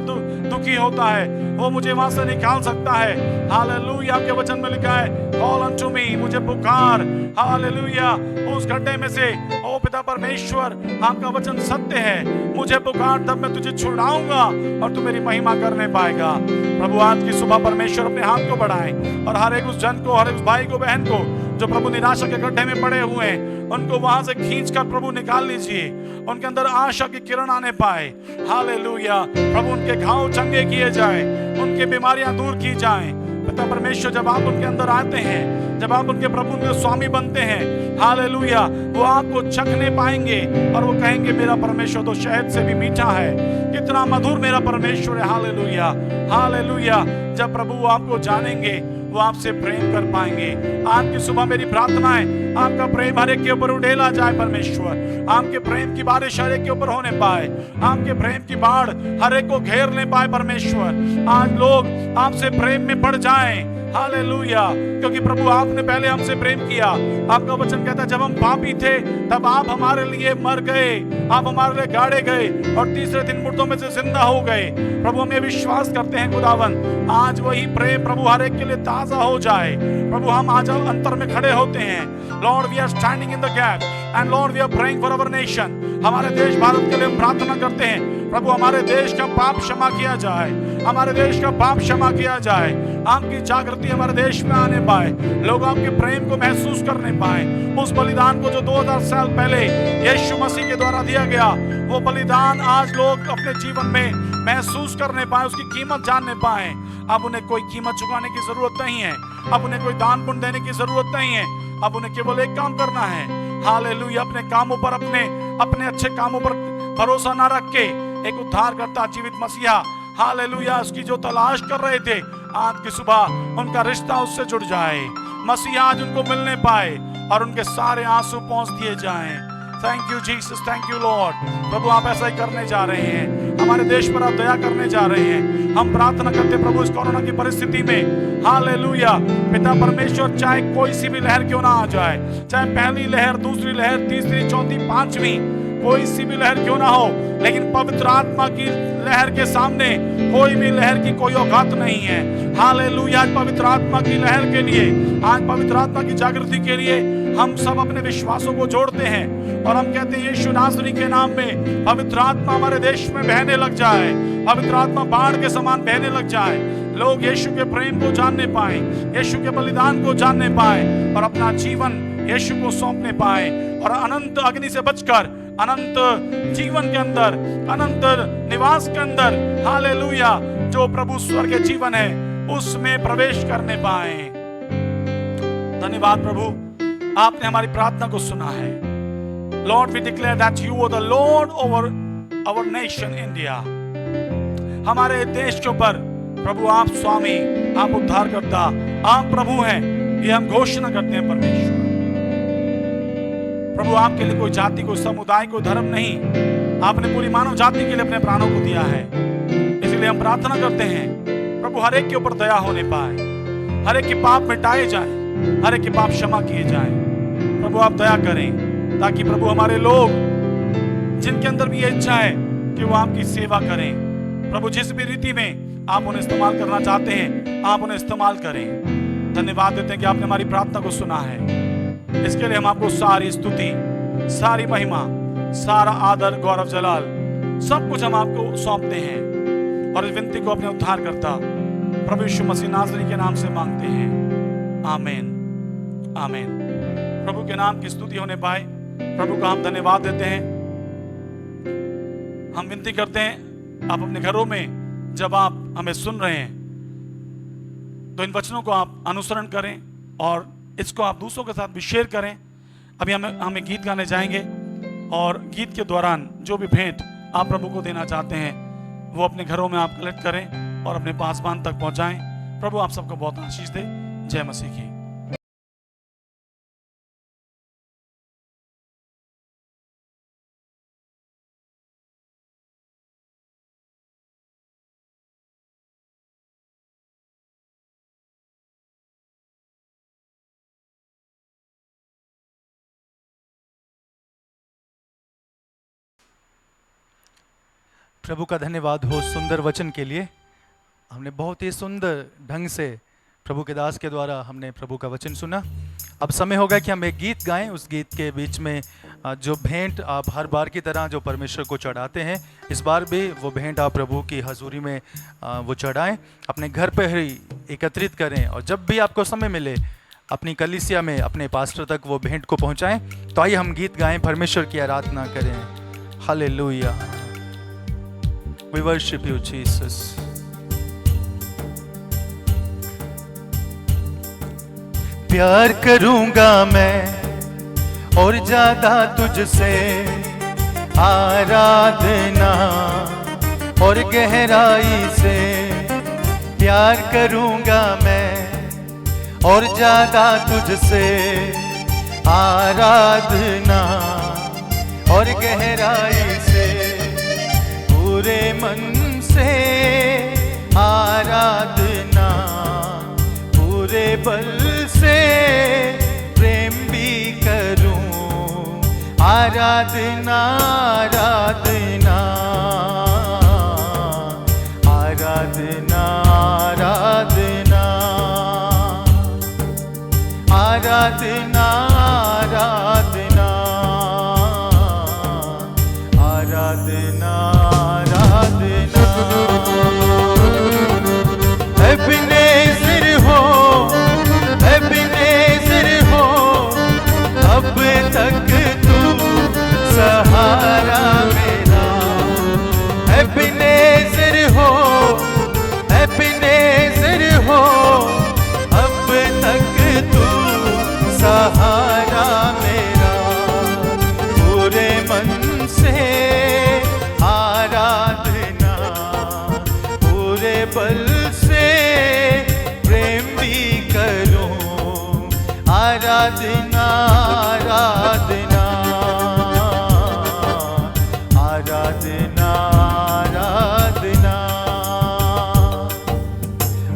B: दुखी होता है, वो मुझे वहां से निकाल सकता है। हालेलुया। आपके वचन में लिखा है कॉल अनटू मी, मुझे पुकार। हालेलुया। उस गड्ढे में से ओ पिता परमेश्वर, आपका वचन सत्य है, मुझे पुकार तब मैं तुझे छुड़ाऊंगा और तू मेरी महिमा करने पाएगा। प्रभु आज की सुबह परमेश्वर अपने हाथ को बढ़ाएं और हर एक उस जन को, हर एक उस भाई को, बहन को जो प्रभु निराशा के गड्ढे में पड़े हुए हैं, उनको वहां से खींचकर प्रभु निकाल लीजिए, उनके अंदर आशा की किरण आने पाए। हालेलुया। प्रभु उनके घाव चंगे किए जाए, उनके बीमारियां दूर की जाएं। पिता परमेश्वर, जब आप उनके अंदर आते हैं, जब आप उनके प्रभु उनके स्वामी बनते हैं, हालेलुया, वो आपको चखने पाएंगे और वो कहेंगे मेरा परमेश्वर तो शहद से भी मीठा है, कितना मधुर मेरा परमेश्वर है। हालेलुया। हालेलुया। जब प्रभु आपको जानेंगे वो आपसे प्रेम कर पाएंगे। आज की सुबह मेरी प्रार्थना है आपका प्रेम हर एक के ऊपर उड़ेला जाए परमेश्वर, आपके प्रेम की बारिश हर एक के ऊपर होने पाए, आपके प्रेम की बाढ़ हर एक को घेर ले पाए परमेश्वर। आज लोग आपसे प्रेम में पड़ जाएं। हालेलुया। क्योंकि प्रभु आपने पहले हमसे प्रेम किया। आपका वचन कहता है जब हम पापी थे तब आप हमारे लिए मर गए, आप हमारे लिए गाड़े गए और तीसरे दिन मुर्दों में से जिंदा हो गए। प्रभु हम ये विश्वास करते हैं खुदावन, आज वही प्रेम प्रभु हर एक के लिए ताजा हो जाए। प्रभु हम आज अंतर में खड़े होते हैं। Lord we are standing in the gap and lord we are praying for our nation. हमारे देश भारत के लिए हम प्रार्थना करते हैं प्रभु हमारे देश का पाप क्षमा किया जाए, हमारे देश का पाप क्षमा किया जाए, आपकी जागृति हमारे देश में आने पाए, लोग आपके प्रेम को महसूस करने पाए। उस बलिदान को जो 2000 साल पहले यीशु मसीह के द्वारा दिया गया, वो बलिदान आज लोग अपने जीवन में महसूस करने पाए, उसकी कीमत जानने पाए। अब उन्हें कोई कीमत चुकाने की जरूरत नहीं है, अब उन्हें कोई दान पुण्य देने की जरूरत नहीं है, अब उन्हें केवल एक काम करना है। हालेलुया। अपने कामों पर, अपने अच्छे कामों पर भरोसा ना रख के एक उद्धार करता जीवित मसीहा, हालेलुया, उसकी जो तलाश कर रहे थे, आज की सुबह उनका रिश्ता उससे जुड़ जाए। मसीहा आज उनको मिलने पाए और उनके सारे आंसू पहुंच दिए जाएं। Thank you Jesus, thank you Lord. प्रभु आप ऐसा ही करने जा रहे हैं, हमारे देश पर आप दया करने जा रहे हैं। हम प्रार्थना करते प्रभु इस कोरोना की परिस्थिति में, हालेलुया पिता परमेश्वर, चाहे कोई सी भी लहर क्यों ना आ जाए, चाहे पहली लहर, दूसरी लहर, तीसरी, चौथी, पांचवी, कोई सी भी लहर क्यों ना हो, लेकिन पवित्र आत्मा की लहर के सामने कोई भी लहर की कोई औकात नहीं है। हालेलुया, आज पवित्र आत्मा की लहर के लिए, आज पवित्र आत्मा की जागृति के लिए हम सब अपने विश्वासों को जोड़ते हैं और हम कहते हैं यीशु नासरी के नाम में पवित्र आत्मा हमारे देश में बहने लग जाए, पवित्र आत्मा बाढ़ के समान बहने लग जाए। लोग यीशु के प्रेम को जानने पाए, यीशु के बलिदान को जानने पाए और अपना जीवन यीशु को सौंपने पाए और अनंत अग्नि से बचकर अनंत जीवन के अंदर, अनंत निवास के अंदर, हालेलुया, जो प्रभु स्वर्ग के जीवन है उसमें प्रवेश करने पाए। धन्यवाद प्रभु, आपने हमारी प्रार्थना को सुना है। Lord we declare that you are the lord over our nation India. हमारे देश के ऊपर प्रभु आप स्वामी, आप उद्धारकर्ता, आप प्रभु हैं, ये हम घोषणा करते हैं परमेश्वर। प्रभु आपके लिए कोई जाति, कोई समुदाय, कोई धर्म नहीं, आपने पूरी मानव जाति के लिए अपने प्राणों को दिया है। इसलिए हम प्रार्थना करते हैं प्रभु हर एक के ऊपर दया होने पाए, हर एक के पाप मिटाए जाए, हर एक के पाप क्षमा किए जाए। प्रभु आप दया करें ताकि प्रभु हमारे लोग जिनके अंदर भी ये इच्छा है कि वो आपकी सेवा करें, प्रभु जिस भी रीति में आप उन्हें इस्तेमाल करना चाहते हैं आप उन्हें इस्तेमाल करें। धन्यवाद देते हैं कि आपने हमारी प्रार्थना को सुना है। इसके लिए हम आपको सारी स्तुति, सारी महिमा, सारा आदर, गौरव, जलाल सब कुछ हम आपको सौंपते हैं और इस विनती को अपने उद्धार करता प्रभु यीशु मसीह नाज़री के नाम से मांगते हैं, आमीन, आमीन। प्रभु के नाम की स्तुति होने पाए, प्रभु का हम धन्यवाद देते हैं। हम विनती करते हैं आप अपने घरों में जब आप हमें सुन रहे हैं तो इन वचनों को आप अनुसरण करें और इसको आप दूसरों के साथ भी शेयर करें। अभी हमें गीत गाने जाएंगे और गीत के दौरान जो भी भेंट आप प्रभु को देना चाहते हैं वो अपने घरों में आप कलेक्ट करें और अपने पासबान तक पहुंचाएं। प्रभु आप सबको बहुत आशीष दे। जय मसीह की।
A: प्रभु का धन्यवाद हो सुंदर वचन के लिए। हमने बहुत ही सुंदर ढंग से प्रभु के दास के द्वारा हमने प्रभु का वचन सुना। अब समय होगा कि हम एक गीत गाएं। उस गीत के बीच में जो भेंट आप हर बार की तरह जो परमेश्वर को चढ़ाते हैं, इस बार भी वो भेंट आप प्रभु की हजूरी में वो चढ़ाएं, अपने घर पर ही एकत्रित करें और जब भी आपको समय मिले अपनी कलीसिया में अपने पास्टर तक वो भेंट को पहुंचाएं। तो आइए हम गीत गाएं, परमेश्वर की आराधना करें। Hallelujah, We worship you, Jesus. प्यार करूंगा मैं और ज्यादा तुझसे, आराधना और गहराई से प्यार करूंगा मैं और ज्यादा तुझसे, आराधना और गहराई से, पूरे मन से आराधना, पूरे बल से प्रेम भी करूं, आराधना आराधना आराधना आराधना आराधना आराधना आराधना आराधना। एबेनेज़र हो, एबेनेज़र हो, अब तक तू सहारा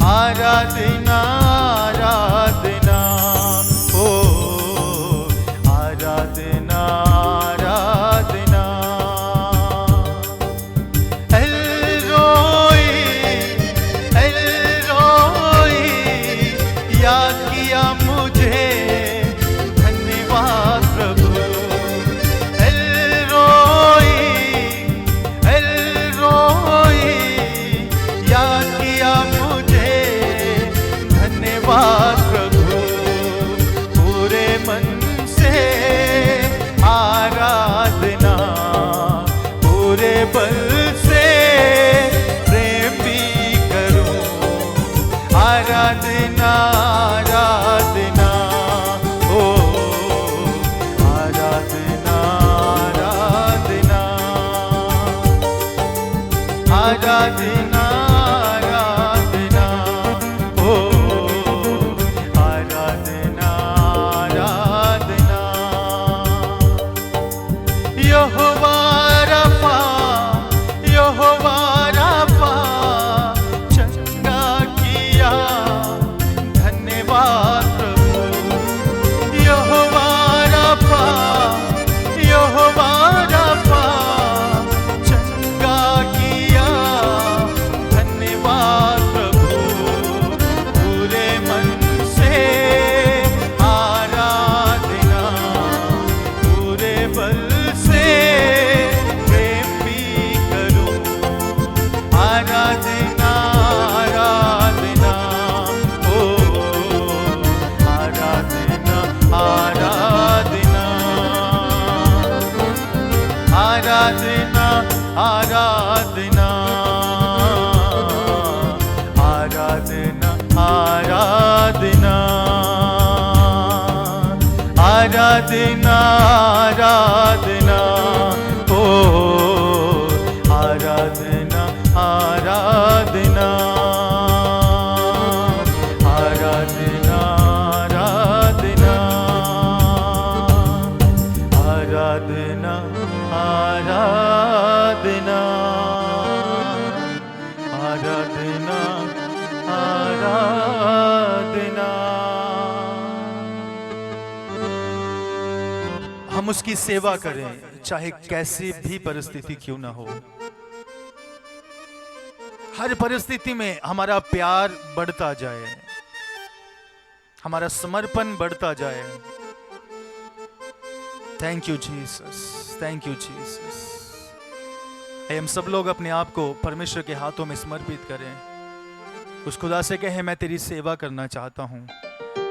A: आराधना आराधना ओ आराधना आराधना एल रोई याद किया मुझे धन्यवाद प्रभु एल रोई याद किया मुझे धन्यवाद प्रभु पूरे मन से आराधना पूरे बल से प्रेम भी करूं आराधना आराधना ओ आराधना आराधना आराधना आराधना ओ आराधना आराधना यहोवा रफा चंगा किया धन्यवाद प्रभु यहोवा रफा चंगा किया धन्यवाद प्रभु पूरे मन से आराधना पूरे बल से प्रेम भी करूं आराधना आराधना ओ आराधना आराधना आराधना आराधना आराधना आराधना आराधना आराधना ओ आराधना आराधना आराधना आराधना आराधना आराधना आराधना आराधना हम उसकी सेवा करें चाहे कैसी भी परिस्थिति क्यों ना हो हर परिस्थिति में हमारा प्यार बढ़ता जाए हमारा समर्पण बढ़ता जाए thank you Jesus thank you Jesus हम सब लोग अपने आप को परमेश्वर के हाथों में समर्पित करें उस खुदा से कहें मैं तेरी सेवा करना चाहता हूं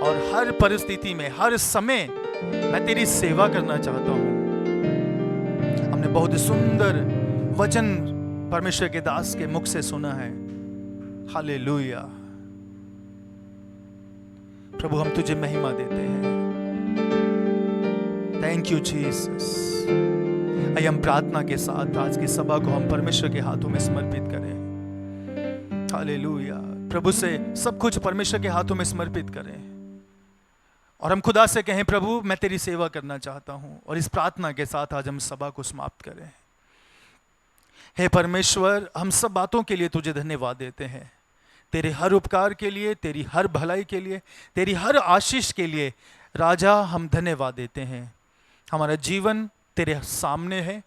A: और हर परिस्थिति में हर समय मैं तेरी सेवा करना चाहता हूं हमने बहुत सुंदर वचन परमेश्वर के दास के मुख से सुना है हालेलुया प्रभु हम तुझे महिमा देते हैं थैंक यू जीसस आइए हम प्रार्थना के साथ आज की सभा को हम परमेश्वर के हाथों में समर्पित करें हालेलुया प्रभु से सब कुछ परमेश्वर के हाथों में समर्पित करें और हम खुदा से कहें प्रभु मैं तेरी सेवा करना चाहता हूं और इस प्रार्थना के साथ आज हम सभा को समाप्त करें हे परमेश्वर हम सब बातों के लिए तुझे धन्यवाद देते हैं तेरे हर उपकार के लिए तेरी हर भलाई के लिए तेरी हर आशीष के लिए राजा हम धन्यवाद देते हैं हमारा जीवन तेरे सामने है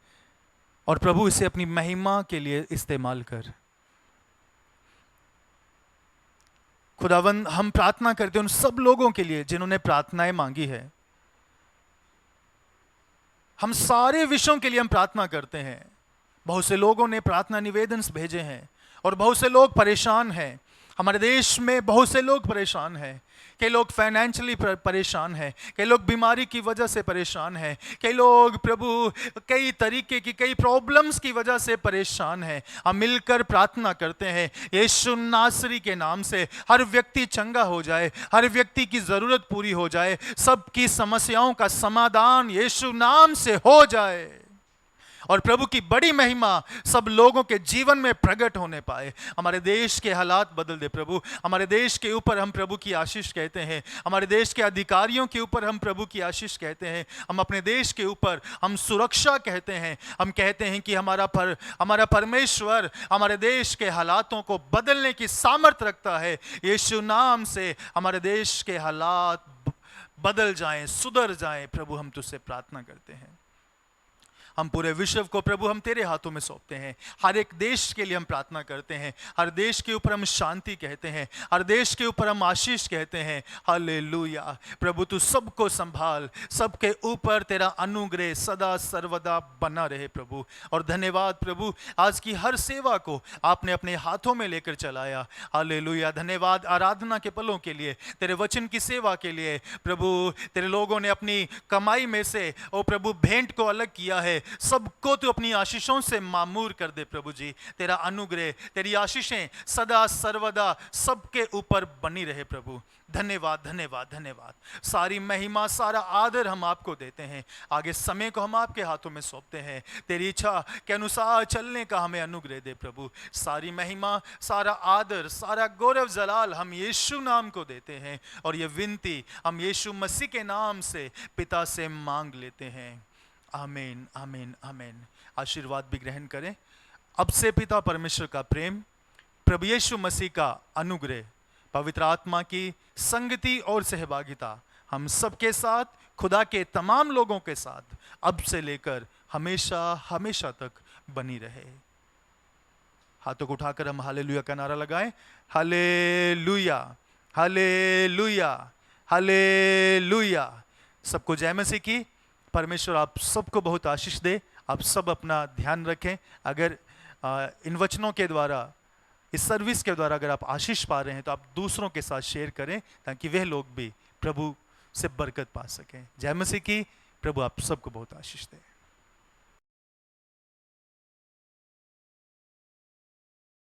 A: और प्रभु इसे अपनी महिमा के लिए इस्तेमाल कर खुदावंद हम प्रार्थना करते हैं उन सब लोगों के लिए जिन्होंने प्रार्थनाएं मांगी है हम सारे विषयों के लिए हम प्रार्थना करते हैं बहुत से लोगों ने प्रार्थना निवेदन भेजे हैं और बहुत से लोग परेशान हैं हमारे देश में बहुत से लोग परेशान हैं कई लोग फाइनेंशियली परेशान हैं कई लोग बीमारी की वजह से परेशान हैं कई लोग प्रभु कई तरीके की कई प्रॉब्लम्स की वजह से परेशान हैं हम मिलकर प्रार्थना करते हैं यीशु नासरी के नाम से हर व्यक्ति चंगा हो जाए हर व्यक्ति की ज़रूरत पूरी हो जाए सबकी समस्याओं का समाधान यीशु नाम से हो जाए और प्रभु की बड़ी महिमा सब लोगों के जीवन में प्रकट होने पाए। हमारे देश के हालात बदल दे प्रभु। हमारे देश के ऊपर हम प्रभु की आशीष कहते हैं। हमारे देश के अधिकारियों के ऊपर हम प्रभु की आशीष कहते हैं। हम अपने देश के ऊपर हम सुरक्षा कहते हैं। हम कहते हैं कि हमारा परमेश्वर हमारे देश के हालातों को बदलने की सामर्थ रखता है। यीशु नाम से हमारे देश के हालात बदल जाएं, सुधर जाएं। प्रभु हम तुझसे प्रार्थना करते हैं। हम पूरे विश्व को प्रभु हम तेरे हाथों में सौंपते हैं। हर एक देश के लिए हम प्रार्थना करते हैं। हर देश के ऊपर हम शांति कहते हैं। हर देश के ऊपर हम आशीष कहते हैं। हालेलुया। प्रभु तू सबको संभाल, सबके ऊपर तेरा अनुग्रह सदा सर्वदा बना रहे प्रभु। और धन्यवाद प्रभु, आज की हर सेवा को आपने अपने हाथों में लेकर चलाया। हालेलुया। धन्यवाद आराधना के पलों के लिए, तेरे वचन की सेवा के लिए प्रभु। तेरे लोगों ने अपनी कमाई में से ओ प्रभु भेंट को अलग किया है। सबको तू अपनी आशीषों से मामूर कर दे प्रभु जी। तेरा अनुग्रह, तेरी आशीषें सदा सर्वदा सबके ऊपर बनी रहे प्रभु। धन्यवाद धन्यवाद धन्यवाद। सारी महिमा सारा आदर हम आपको देते हैं। आगे समय को हम आपके हाथों में सौंपते हैं। तेरी इच्छा के अनुसार चलने का हमें अनुग्रह दे प्रभु। सारी महिमा सारा आदर सारा गौरव जलाल हम यीशु नाम को देते हैं। और ये विनती हम यीशु मसीह के नाम से पिता से मांग लेते हैं। आमीन आमीन आमीन। आशीर्वाद भी ग्रहण करें। अब से पिता परमेश्वर का प्रेम, प्रभु यीशु मसीह का अनुग्रह, पवित्र आत्मा की संगति और सहभागिता हम सबके साथ, खुदा के तमाम लोगों के साथ अब से लेकर हमेशा हमेशा तक बनी रहे। हाथों को उठाकर हम हालेलुया का नारा लगाएं। Hallelujah hallelujah hallelujah. सबको जय मसीह की। परमेश्वर आप सबको बहुत आशीष दे। आप सब अपना ध्यान रखें। अगर इन वचनों के द्वारा, इस सर्विस के द्वारा अगर आप आशीष पा रहे हैं तो आप दूसरों के साथ शेयर करें ताकि वह लोग भी प्रभु से बरकत पा सकें। जय मसीह की। प्रभु आप सबको बहुत आशीष दे।